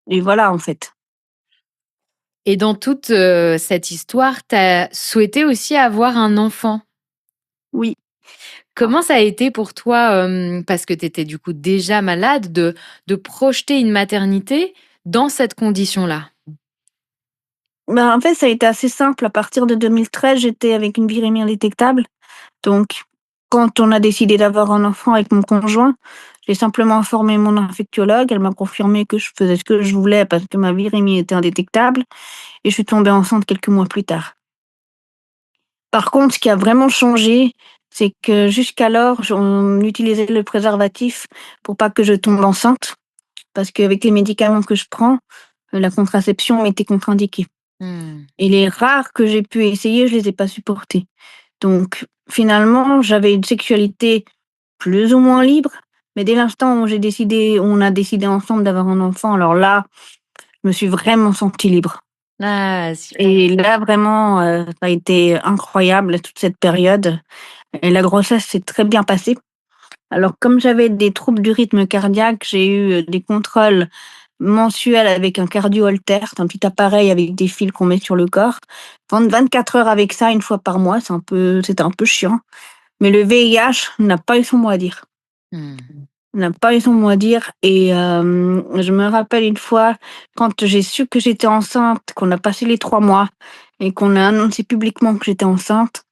et voilà, en fait. Et dans toute, cette histoire, tu as souhaité aussi avoir un enfant? Oui. Comment ça a été pour toi, parce que tu étais du coup déjà malade, de projeter une maternité dans cette condition-là? En fait, ça a été assez simple. À partir de 2013, j'étais avec une virémie indétectable. Donc, quand on a décidé d'avoir un enfant avec mon conjoint, j'ai simplement informé mon infectiologue. Elle m'a confirmé que je faisais ce que je voulais parce que ma virémie était indétectable et je suis tombée enceinte quelques mois plus tard. Par contre, ce qui a vraiment changé, c'est que jusqu'alors, on utilisait le préservatif pour pas que je tombe enceinte parce qu'avec les médicaments que je prends, la contraception était contre-indiquée. Mmh. Et les rares que j'ai pu essayer, je les ai pas supportés. Donc finalement, j'avais une sexualité plus ou moins libre, mais dès l'instant où on a décidé ensemble d'avoir un enfant, alors là, je me suis vraiment sentie libre. Ah super. Et là vraiment, ça a été incroyable toute cette période et la grossesse s'est très bien passée. Alors comme j'avais des troubles du rythme cardiaque, j'ai eu, des contrôles mensuels avec un cardio-halter, c'est un petit appareil avec des fils qu'on met sur le corps. 24 heures avec ça, une fois par mois, c'était un peu chiant. Mais le VIH n'a pas eu son mot à dire. Mmh. N'a pas eu son mot à dire et je me rappelle une fois, quand j'ai su que j'étais enceinte, qu'on a passé les 3 mois et qu'on a annoncé publiquement que j'étais enceinte,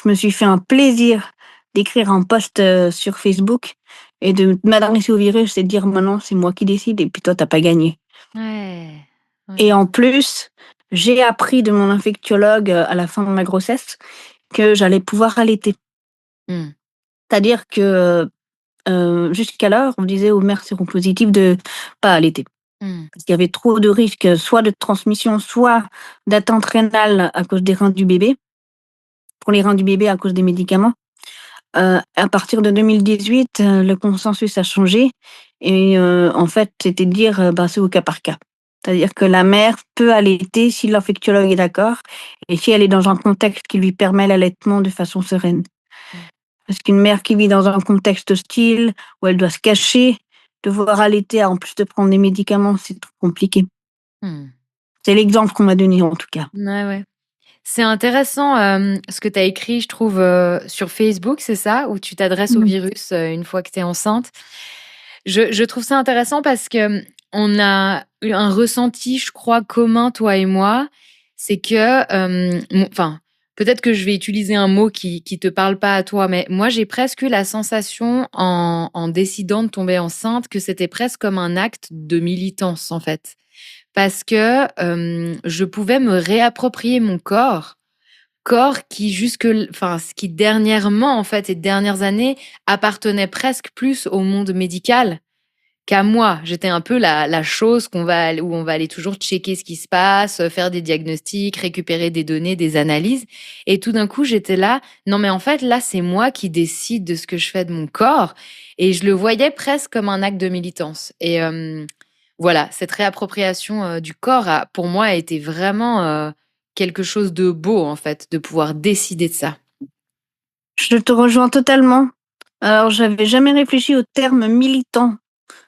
je me suis fait un plaisir d'écrire un post, sur Facebook et de m'adresser au virus et de dire: «Maintenant, c'est moi qui décide et puis toi, tu as pas gagné». Ouais, Et ouais. en plus, j'ai appris de mon infectiologue, à la fin de ma grossesse que j'allais pouvoir allaiter. Mmh. C'est-à-dire que, jusqu'alors, on disait aux mères séropositives de pas allaiter. Mmh. Parce qu'il y avait trop de risques, soit de transmission, soit d'atteinte rénale à cause des reins du bébé, pour les reins du bébé à cause des médicaments. À partir de 2018, le consensus a changé et en fait, c'était de dire, bah, c'est au cas par cas. C'est-à-dire que la mère peut allaiter si l'infectiologue est d'accord et si elle est dans un contexte qui lui permet l'allaitement de façon sereine. Mmh. Parce qu'une mère qui vit dans un contexte hostile, où elle doit se cacher, devoir allaiter en plus de prendre des médicaments, c'est trop compliqué. Mmh. C'est l'exemple qu'on m'a donné en tout cas. Ouais, ouais. C'est intéressant, ce que tu as écrit, je trouve, sur Facebook, c'est ça? Où tu t'adresses au Mmh. virus, une fois que tu es enceinte. Je trouve ça intéressant parce que, on a eu un ressenti, je crois, commun, toi et moi. C'est que, mon enfin, peut-être que je vais utiliser un mot qui te parle pas à toi, mais moi, j'ai presque eu la sensation en décidant de tomber enceinte que c'était presque comme un acte de militance, en fait. Parce que, je pouvais me réapproprier mon corps qui ce qui dernièrement, en fait, ces dernières années, appartenait presque plus au monde médical qu'à moi. J'étais un peu la chose où on va aller toujours checker ce qui se passe, faire des diagnostics, récupérer des données, des analyses et tout d'un coup, j'étais là: «Non mais en fait, là, c'est moi qui décide de ce que je fais de mon corps» et je le voyais presque comme un acte de militance et voilà, cette réappropriation, du corps pour moi, a été vraiment, quelque chose de beau, en fait, de pouvoir décider de ça. Je te rejoins totalement. Alors j'avais jamais réfléchi au terme militant,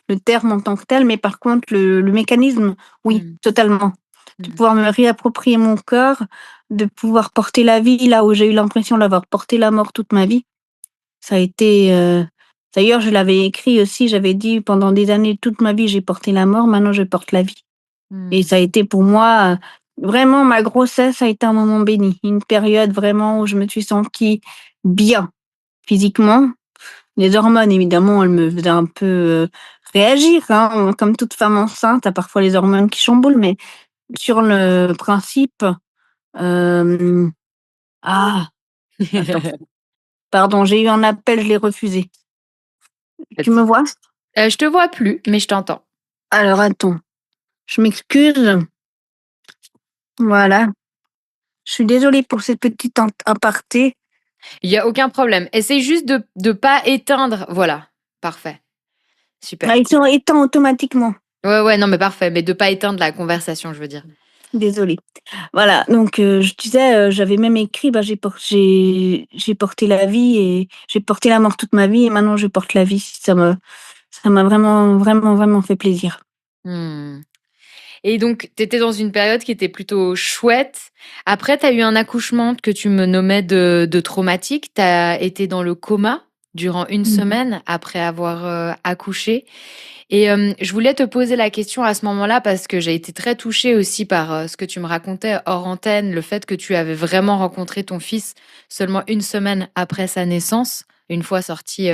le terme en tant que tel, mais par contre le mécanisme, oui, Mmh. totalement. De Mmh. pouvoir me réapproprier mon corps, de pouvoir porter la vie là où j'ai eu l'impression d'avoir porté la mort toute ma vie. Ça a été, d'ailleurs je l'avais écrit aussi, j'avais dit: «Pendant des années, toute ma vie, j'ai porté la mort, maintenant je porte la vie». Et Mmh. ça a été pour moi, vraiment ma grossesse a été un moment béni. Une période vraiment où je me suis sentie bien physiquement. Les hormones évidemment, elles me faisaient un peu, réagir, hein, comme toute femme enceinte, tu as parfois les hormones qui chamboulent, mais sur le principe, hem ah! Attends, pardon, j'ai eu un appel, je l'ai refusé. Tu me vois? Je te vois plus, mais je t'entends. Alors attends, je m'excuse. Voilà, je suis désolée pour cette petite aparté. Il y a aucun problème. Essaye juste de pas éteindre voilà, parfait, Ah, super. ils sont éteints automatiquement. Ouais, ouais, non, mais parfait, mais de pas éteindre la conversation, je veux dire. Désolée. Voilà, donc je disais, j'avais même écrit, bah, j'ai porté la vie et j'ai porté la mort toute ma vie et maintenant je porte la vie. Ça m'a vraiment, vraiment, vraiment fait plaisir. Mmh. Et donc, tu étais dans une période qui était plutôt chouette. Après, tu as eu un accouchement que tu me nommais de traumatique. Tu as été dans le coma durant une Mmh. semaine après avoir accouché. Et je voulais te poser la question à ce moment-là parce que j'ai été très touchée aussi par ce que tu me racontais hors antenne, le fait que tu avais vraiment rencontré ton fils seulement une semaine après sa naissance, une fois sorti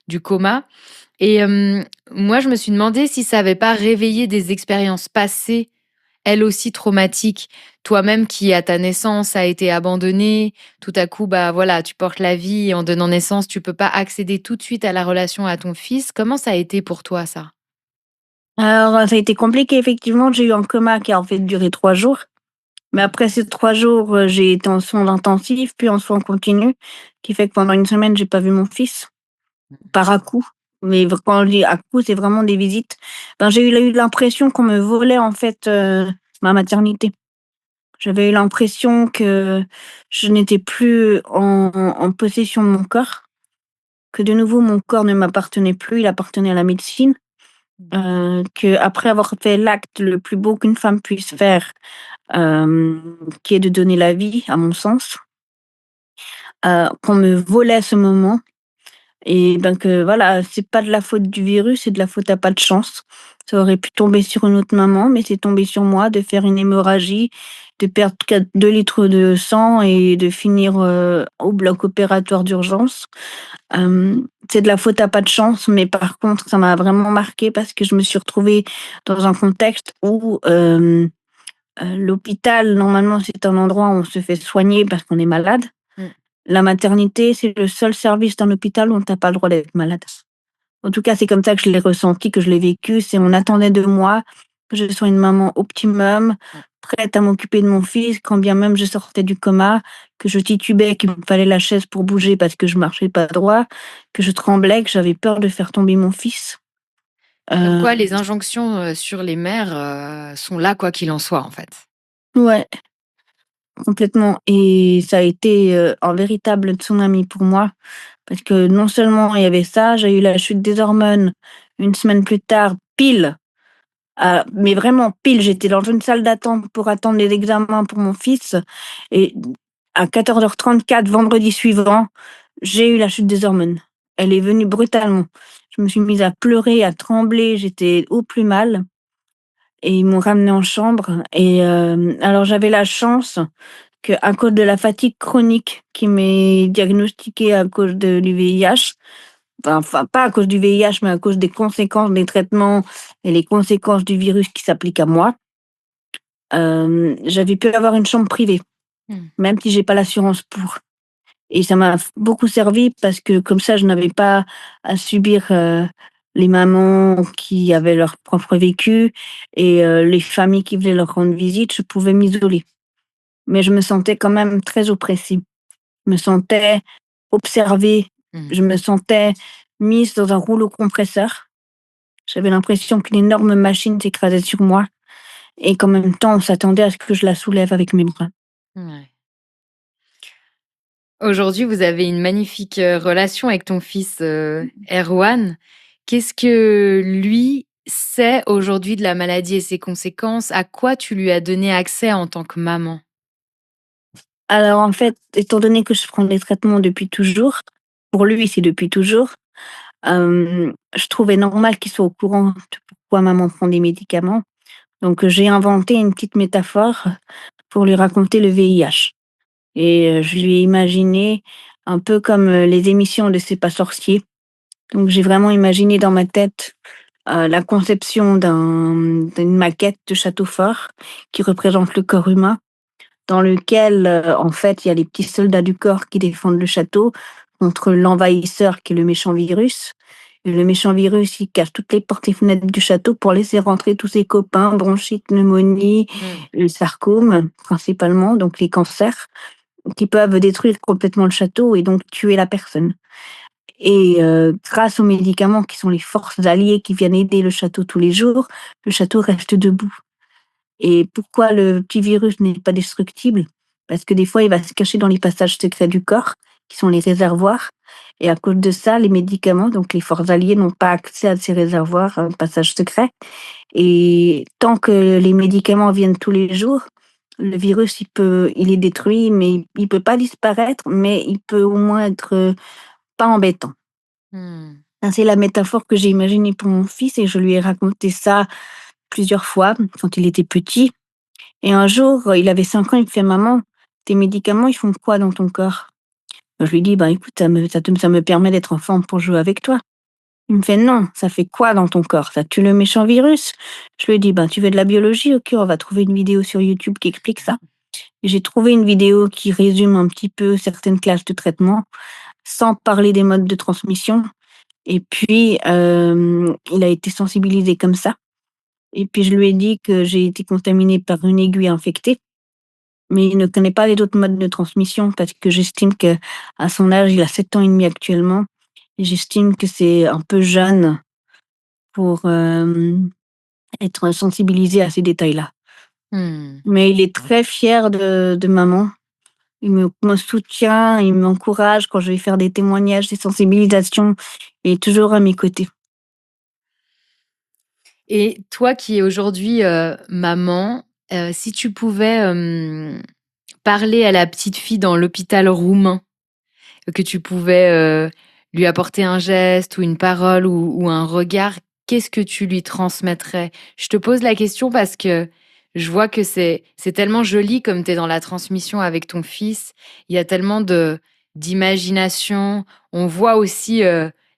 du coma. Et moi, je me suis demandé si ça avait pas réveillé des expériences passées, elles aussi traumatiques. Toi-même qui, à ta naissance, a été abandonné, tout à coup, bah voilà, tu portes la vie et en donnant naissance, tu peux pas accéder tout de suite à la relation à ton fils. Comment ça a été pour toi, ça? Alors, ça a été compliqué effectivement, j'ai eu un coma qui a en fait duré 3 jours. Mais après ces 3 jours, j'ai été en soins intensifs, puis en soins continus, qui fait que pendant une semaine, j'ai pas vu mon fils, par à-coups. Mais quand je dis à-coups, c'est vraiment des visites. Ben, j'ai eu l'impression qu'on me volait en fait, ma maternité. J'avais eu l'impression que je n'étais plus en possession de mon corps, que de nouveau mon corps ne m'appartenait plus, il appartenait à la médecine. Qu'après avoir fait l'acte le plus beau qu'une femme puisse faire, qui est de donner la vie à mon sens, qu'on me volait ce moment et donc voilà, c'est pas de la faute du virus, c'est de la faute à pas de chance. Ça aurait pu tomber sur une autre maman, mais c'est tombé sur moi, de faire une hémorragie, de perdre 2 litres de sang et de finir, au bloc opératoire d'urgence. C'est de la faute à pas de chance, mais par contre, ça m'a vraiment marquée parce que je me suis retrouvée dans un contexte où, l'hôpital, normalement, c'est un endroit où on se fait soigner parce qu'on est malade. Mmh. La maternité, c'est le seul service d'un hôpital où on t'a pas le droit d'être malade. En tout cas, c'est comme ça que je l'ai ressenti, que je l'ai vécu. C'est on attendait de moi que je sois une maman optimum, Ouais. prête à m'occuper de mon fils, quand bien même je sortais du coma, que je titubais, qu'il me fallait la chaise pour bouger parce que je marchais pas droit, que je tremblais, que j'avais peur de faire tomber mon fils. Comme Heu, quoi les injonctions, sur les mères, sont là quoi qu'il en soit, en fait. ouais, complètement et ça a été, un véritable tsunami pour moi parce que non seulement il y avait ça, j'ai eu la chute des hormones une semaine plus tard, pile. Mais vraiment pile, j'étais dans une salle d'attente pour attendre les examens pour mon fils et à 14h34 vendredi suivant, j'ai eu la chute des hormones. Elle est venue brutalement. Je me suis mise à pleurer, à trembler, j'étais au plus mal et ils m'ont ramenée en chambre et alors j'avais la chance qu'à cause de la fatigue chronique qui m'est diagnostiquée à cause du VIH, enfin pas à cause du VIH, mais à cause des conséquences des traitements et les conséquences du virus qui s'appliquent à moi. J'avais pu avoir une chambre privée, Mmh. même si j'ai pas l'assurance pour et ça m'a beaucoup servi parce que comme ça, je n'avais pas à subir, les mamans qui avaient leur propre vécu et les familles qui venaient leur rendre visite. Je pouvais m'isoler, mais je me sentais quand même très oppressée. Je me sentais observée, Mmh. je me sentais mise dans un rouleau compresseur. J'avais l'impression qu'une énorme machine s'écrasait sur moi et qu'en même temps, on s'attendait à ce que je la soulève avec mes bras. Ouais. Aujourd'hui, vous avez une magnifique, relation avec ton fils, Erwan. Qu'est-ce que lui sait aujourd'hui de la maladie et ses conséquences? À quoi tu lui as donné accès en tant que maman? Alors en fait, étant donné que je prends des traitements depuis toujours, pour lui, c'est depuis toujours, je trouvais normal qu'il soit au courant de pourquoi maman prend des médicaments. Donc, j'ai inventé une petite métaphore pour lui raconter le VIH et je lui ai imaginé un peu comme, les émissions de C'est pas sorcier. Donc j'ai vraiment imaginé dans ma tête, la conception d'une maquette de château fort qui représente le corps humain dans lequel, en fait, il y a les petits soldats du corps qui défendent le château contre l'envahisseur qui est le méchant virus. Et le méchant virus, il casse toutes les portes et fenêtres du château pour laisser rentrer tous ses copains, bronchite, pneumonie, Mmh. le sarcome principalement, donc les cancers, qui peuvent détruire complètement le château et donc tuer la personne. Et grâce aux médicaments qui sont les forces alliées qui viennent aider le château tous les jours, le château reste debout. Et pourquoi le petit virus n'est pas destructible? Parce que des fois, il va se cacher dans les passages secrets du corps qui sont les réservoirs et à cause de ça, les médicaments, donc les forces alliées n'ont pas accès à ces réservoirs, passage secret et tant que les médicaments viennent tous les jours, le virus il est détruit, mais il peut pas disparaître, mais il peut au moins être, pas embêtant. Mmh. Ça, c'est la métaphore que j'ai imaginée pour mon fils et je lui ai raconté ça plusieurs fois quand il était petit et un jour, il avait 5 ans, il me fait: «Maman, tes médicaments, ils font quoi dans ton corps?» Je lui dis: «Ben, écoute, ça me permet d'être en forme pour jouer avec toi». Il me fait: «Non, ça fait quoi dans ton corps? Ça tue le méchant virus?» Je lui dis: «Ben, tu veux de la biologie? OK, on va trouver une vidéo sur YouTube qui explique ça». Et j'ai trouvé une vidéo qui résume un petit peu certaines classes de traitement, sans parler des modes de transmission et puis, il a été sensibilisé comme ça et puis je lui ai dit que j'ai été contaminée par une aiguille infectée, mais il ne connaît pas les autres modes de transmission parce que j'estime qu'à son âge, il a 7 ans et demi actuellement et j'estime que c'est un peu jeune pour, être sensibilisé à ces détails-là. Mmh. Mais il est très fier de maman. Il me soutient, il m'encourage quand je vais faire des témoignages, des sensibilisations. Il est toujours à mes côtés. Et toi qui es aujourd'hui, maman, si tu pouvais, parler à la petite fille dans l'hôpital roumain, que tu pouvais, lui apporter un geste ou une parole ou un regard, qu'est-ce que tu lui transmettrais? Je te pose la question parce que je vois que c'est tellement joli comme tu es dans la transmission avec ton fils. Il y a tellement de d'imagination. On voit aussi,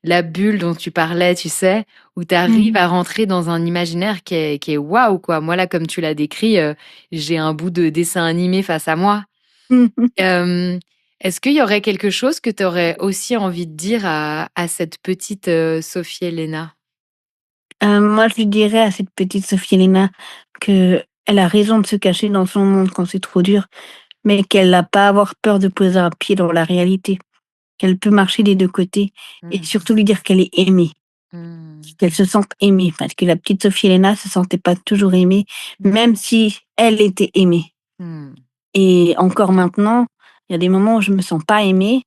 la bulle dont tu parlais, tu sais? Où tu arrives Mmh. à rentrer dans un imaginaire qui est waouh, quoi. Moi, là, comme tu l'as décrit, j'ai un bout de dessin animé face à moi. Mmh mh. Hem, Est-ce qu'il y aurait quelque chose que tu aurais aussi envie de dire à cette petite, Sophie Elena? Moi, je lui dirais à cette petite Sophie Elena qu'elle a raison de se cacher dans son monde quand c'est trop dur, mais qu'elle n'a pas à avoir peur de poser un pied dans la réalité, qu'elle peut marcher des 2 côtés et Mmh. surtout lui dire qu'elle est aimée, Mmh. qu'elle se sente aimée parce que la petite Sophie Elena se sentait pas toujours aimée, Mmh. même si elle était aimée. Mmh. Et encore maintenant, il y a des moments où je me sens pas aimée,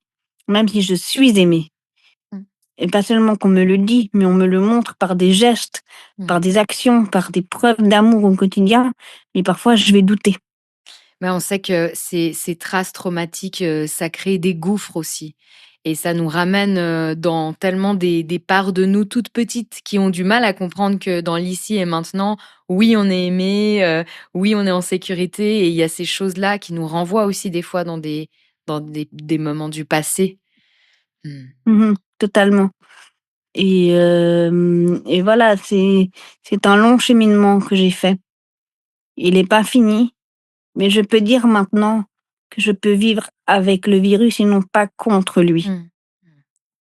même si je suis aimée. Mmh. Et pas seulement qu'on me le dit, mais on me le montre par des gestes, Mmh. par des actions, par des preuves d'amour au quotidien. Mais parfois, je vais douter. On sait que ces traces traumatiques, ça crée des gouffres aussi et ça nous ramène, dans tellement des parts de nous toutes petites qui ont du mal à comprendre que dans l'ici et maintenant, oui, on est aimé, oui, on est en sécurité et il y a ces choses-là qui nous renvoient aussi des fois dans des moments du passé. Mmh. Mmh, totalement. Et voilà, c'est un long cheminement que j'ai fait. Il n'est pas fini, mais je peux dire maintenant que je peux vivre avec le virus et non pas contre lui. Mmh.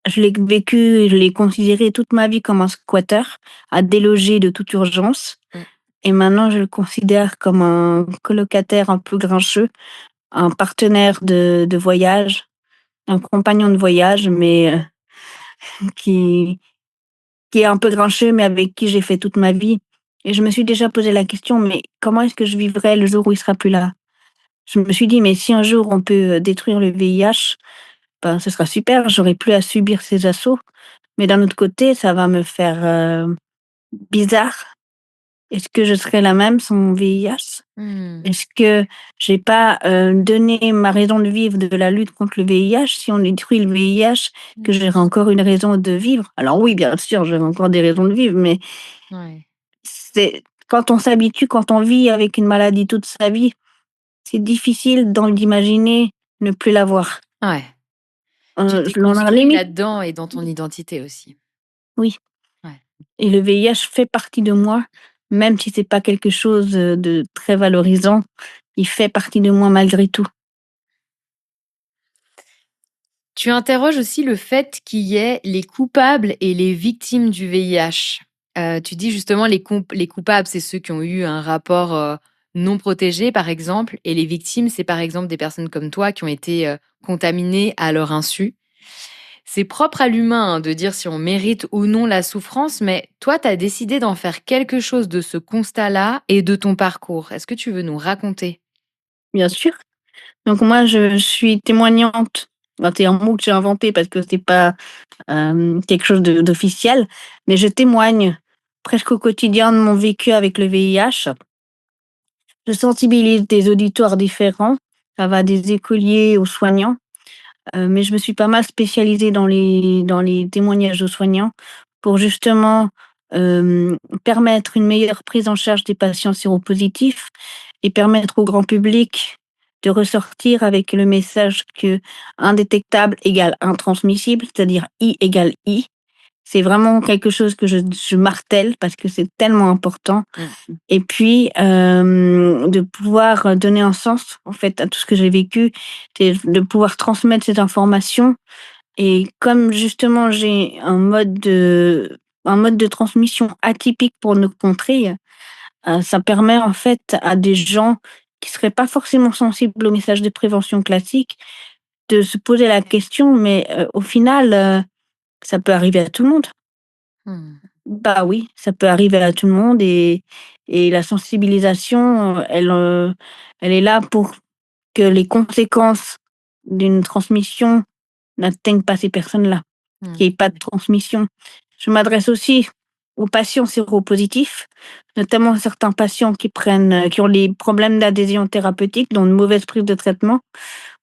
Je l'ai vécu et je l'ai considéré toute ma vie comme un squatter à déloger de toute urgence. Mmh. Et maintenant, je le considère comme un colocataire un peu grincheux, un partenaire de voyage, un compagnon de voyage, mais qui qui est un peu grincheux, mais avec qui j'ai fait toute ma vie. Et je me suis déjà posé la question: «Mais comment est-ce que je vivrai le jour où il sera plus là?» Je me suis dit: «Mais si un jour on peut, détruire le VIH, ben, ce sera super, j'aurai plus à subir ces assauts. Mais d'un autre côté, ça va me faire, bizarre. Est-ce que je serai la même sans mon VIH? Mmh. Est-ce que j'ai pas, donné ma raison de vivre de la lutte contre le VIH? Si on détruit le VIH, que Mmh. j'aurai encore une raison de vivre? Alors oui, bien sûr, j'aurai encore des raisons de vivre, mais Ouais. c'est quand on s'habitue, quand on vit avec une maladie toute sa vie, c'est difficile d'imaginer ne plus l'avoir. Ouais. Tu t'es On a construit limite là-dedans et dans ton identité aussi. oui, Ouais. et le VIH fait partie de moi, même si c'est pas quelque chose, de très valorisant, il fait partie de moi malgré tout. Tu interroges aussi le fait qu'il y ait les coupables et les victimes du VIH. Tu dis justement les coupables, c'est ceux qui ont eu un rapport, non protégé, par exemple, et les victimes, c'est par exemple des personnes comme toi qui ont été, contaminées à leur insu. C'est propre à l'humain, hein, de dire si on mérite ou non la souffrance, mais toi, tu as décidé d'en faire quelque chose de ce constat-là et de ton parcours. Est-ce que tu veux nous raconter? Bien sûr. Donc moi, je suis témoignante Bah, c'est un mot que j'ai inventé parce que c'est pas, quelque chose d'officiel, mais je témoigne presque au quotidien de mon vécu avec le VIH. Je sensibilise des auditoires différents, ça va des écoliers aux soignants, mais je me suis pas mal spécialisée dans les témoignages aux soignants pour justement, permettre une meilleure prise en charge des patients séropositifs et permettre au grand public de ressortir avec le message que indétectable égale intransmissible, c'est-à-dire I égale I. C'est vraiment quelque chose que je martèle parce que c'est tellement important Mmh. et puis, de pouvoir donner un sens, en fait, à tout ce que j'ai vécu, c'est de pouvoir transmettre cette information et comme justement j'ai un mode de transmission atypique pour nos contrées, ça permet en fait à des gens qui seraient pas forcément sensibles aux messages de prévention classiques de se poser la question mais, au final, ça peut arriver à tout le monde. Mmh. Bah oui, ça peut arriver à tout le monde et la sensibilisation, elle est là pour que les conséquences d'une transmission n'atteignent pas ces personnes-là, Mmh. qu'il y ait pas de transmission. Je m'adresse aussi aux patients séropositifs, notamment certains patients qui ont des problèmes d'adhésion thérapeutique, dont une mauvaise prise de traitement,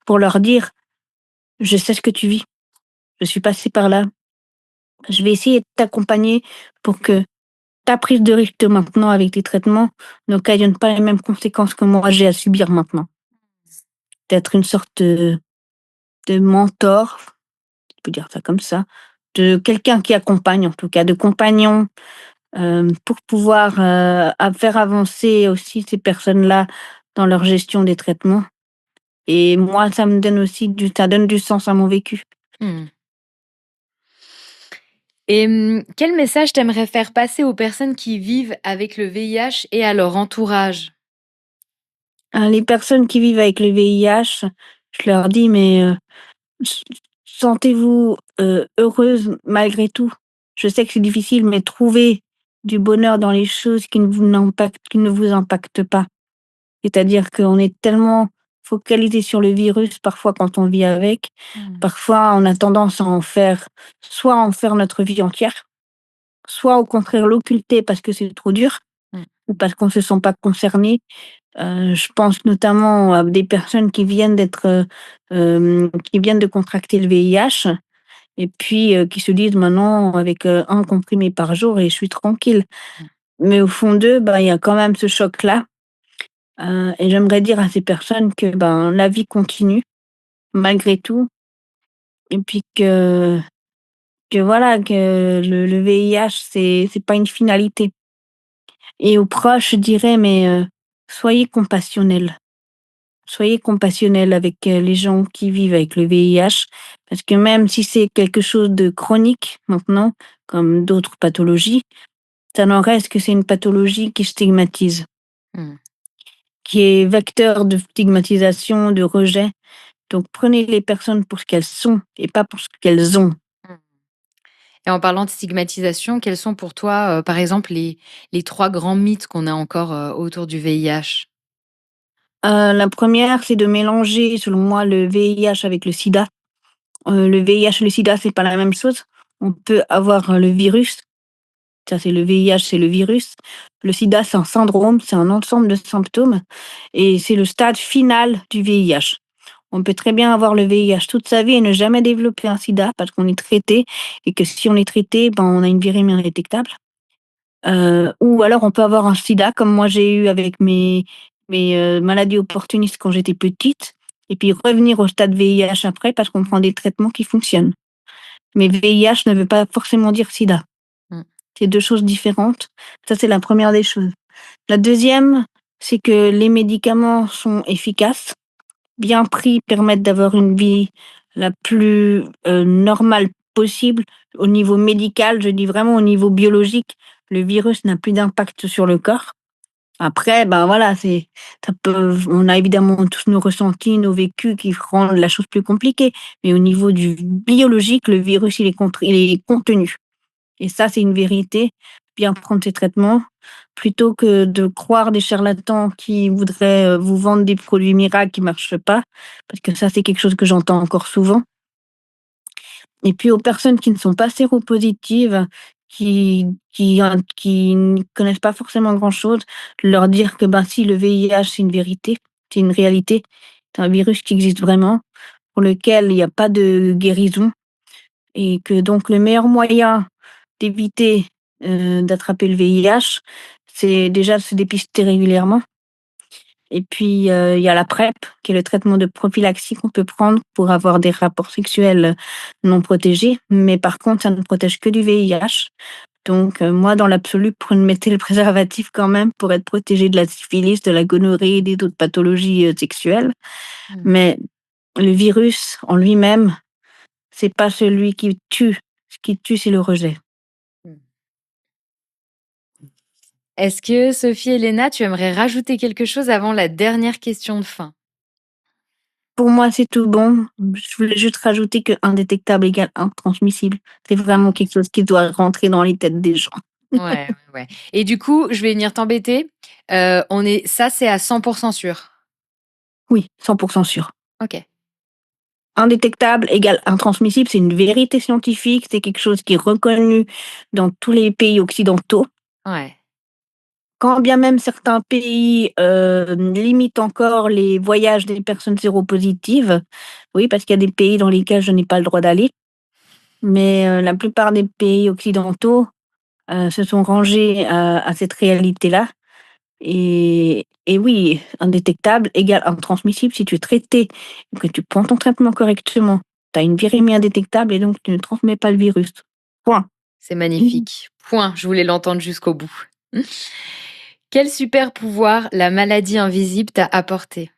pour leur dire: «Je sais ce que tu vis, je suis passée par là, je vais essayer de t'accompagner pour que ta prise de risque de maintenant avec tes traitements n'occasionne pas les mêmes conséquences que moi j'ai à subir maintenant. D'être une sorte de mentor, on peut dire ça comme ça, de quelqu'un qui accompagne en tout cas, de compagnon, pour pouvoir, faire avancer aussi ces personnes-là dans leur gestion des traitements et moi ça donne du sens à mon vécu. Mmh. Et quel message t'aimerais faire passer aux personnes qui vivent avec le VIH et à leur entourage? Les personnes qui vivent avec le VIH, je leur dis: «Mais, S sentez-vous, heureuse malgré tout. Je sais que c'est difficile, mais trouvez du bonheur dans les choses qui ne vous impactent pas. C'est-à-dire qu'on est tellement focalisé sur le virus parfois quand on vit avec. Mmh. Parfois, on a tendance à en faire notre vie entière, soit au contraire l'occulter parce que c'est trop dur Mmh. ou parce qu'on se sent pas concerné. Je pense notamment à des personnes qui viennent de contracter le VIH et puis, qui se disent: «Maintenant avec, 1 comprimé par jour et je suis tranquille». Mmh. Mais au fond d'eux, bah, il y a quand même ce choc-là, et j'aimerais dire à ces personnes que, ben, la vie continue malgré tout et puis que voilà, que le VIH c'est pas une finalité et aux proches, je dirais: «Mais, soyez compassionnels». Soyez compassionnels avec, les gens qui vivent avec le VIH, parce que même si c'est quelque chose de chronique maintenant, comme d'autres pathologies, ça n'en reste que c'est une pathologie qui stigmatise, Mmh. qui est vecteur de stigmatisation, de rejet. Donc prenez les personnes pour ce qu'elles sont et pas pour ce qu'elles ont. Mmh. Et en parlant de stigmatisation, quels sont pour toi, par exemple, les 3 grands mythes qu'on a encore, autour du VIH? La première, c'est de mélanger, selon moi, le VIH avec le sida. Le VIH et le sida, c'est pas la même chose. On peut avoir, le virus. Ça, c'est le VIH, c'est le virus. Le sida, c'est un syndrome, c'est un ensemble de symptômes et c'est le stade final du VIH. On peut très bien avoir le VIH toute sa vie et ne jamais développer un sida parce qu'on est traité et que si on est traité, ben, on a une virée indétectable. Ou alors on peut avoir un sida comme moi j'ai eu avec mes maladies opportunistes quand j'étais petite et puis revenir au stade VIH après parce qu'on prend des traitements qui fonctionnent. Mais VIH ne veut pas forcément dire sida. Mmh. C'est 2 choses différentes. Ça, c'est la première des choses. La deuxième, c'est que les médicaments sont efficaces, bien pris, permettent d'avoir une vie la plus, normale possible. Au niveau médical, je dis vraiment au niveau biologique, le virus n'a plus d'impact sur le corps. Après, ben, voilà, on a évidemment tous nos ressentis, nos vécus qui rendent la chose plus compliquée. Mais au niveau du biologique, le virus, il est contenu. Et ça, c'est une vérité. Bien prendre ses traitements, plutôt que de croire des charlatans qui voudraient, vous vendre des produits miracles qui marchent pas, parce que ça, c'est quelque chose que j'entends encore souvent. Et puis aux personnes qui ne sont pas séropositives, qui ne connaissent pas forcément grand-chose, leur dire que, ben, si le VIH, c'est une vérité, c'est une réalité, c'est un virus qui existe vraiment, pour lequel il y a pas de guérison et que donc le meilleur moyen d'éviter, d'attraper le VIH, c'est déjà de se dépister régulièrement et puis, il y a la PrEP, qui est le traitement de prophylaxie qu'on peut prendre pour avoir des rapports sexuels non protégés. Mais par contre, ça ne protège que du VIH. Donc, moi, dans l'absolu, mettez le préservatif quand même pour être protégé de la syphilis, de la gonorrhée et des autres pathologies, sexuelles. Mmh. Mais le virus en lui-même, c'est pas celui qui tue. Ce qui tue, c'est le rejet. Mmh. Est-ce que Sophie Elena, tu aimerais rajouter quelque chose avant la dernière question de fin? Pour moi, c'est tout bon. Je voulais juste rajouter que indétectable égale intransmissible. C'est vraiment quelque chose qui doit rentrer dans les têtes des gens. Ouais, ouais, ouais. Et du coup, je vais venir t'embêter. Ça, c'est à 100% sûr. Oui, 100 sûr. OK. Indétectable égale intransmissible, c'est une vérité scientifique, c'est quelque chose qui est reconnu dans tous les pays occidentaux. Ouais. Quand bien même certains pays, limitent encore les voyages des personnes séropositives. Oui, parce qu'il y a des pays dans lesquels je n'ai pas le droit d'aller, mais la plupart des pays occidentaux, se sont rangés à cette réalité-là et oui, indétectable égale intransmissible si tu es traité et que tu prends ton traitement correctement. Tu as une virémie indétectable et donc tu ne transmets pas le virus. Point. C'est magnifique. Point. Je voulais l'entendre jusqu'au bout. Quel super pouvoir la maladie invisible t'a apporté?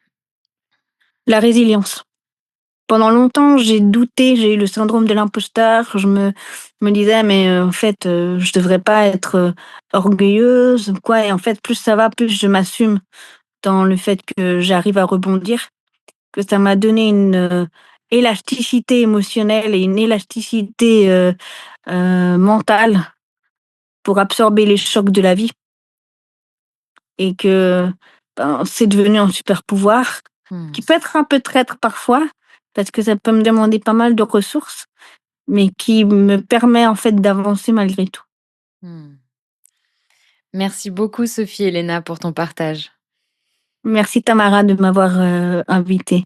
La résilience. Pendant longtemps, j'ai douté, j'ai eu le syndrome de l'imposteur. Je me disais: «Mais, en fait, je devrais pas être, orgueilleuse ou quoi» et en fait, plus ça va, plus je m'assume dans le fait que j'arrive à rebondir, que ça m'a donné une, élasticité émotionnelle et une élasticité, mentale pour absorber les chocs de la vie et que, ben, c'est devenu un super pouvoir Mmh. qui peut être un peu traître parfois, parce que ça peut me demander pas mal de ressources, mais qui me permet en fait d'avancer malgré tout. Mmh. Merci beaucoup Sophie Elena pour ton partage. Merci Tamara de m'avoir, invitée.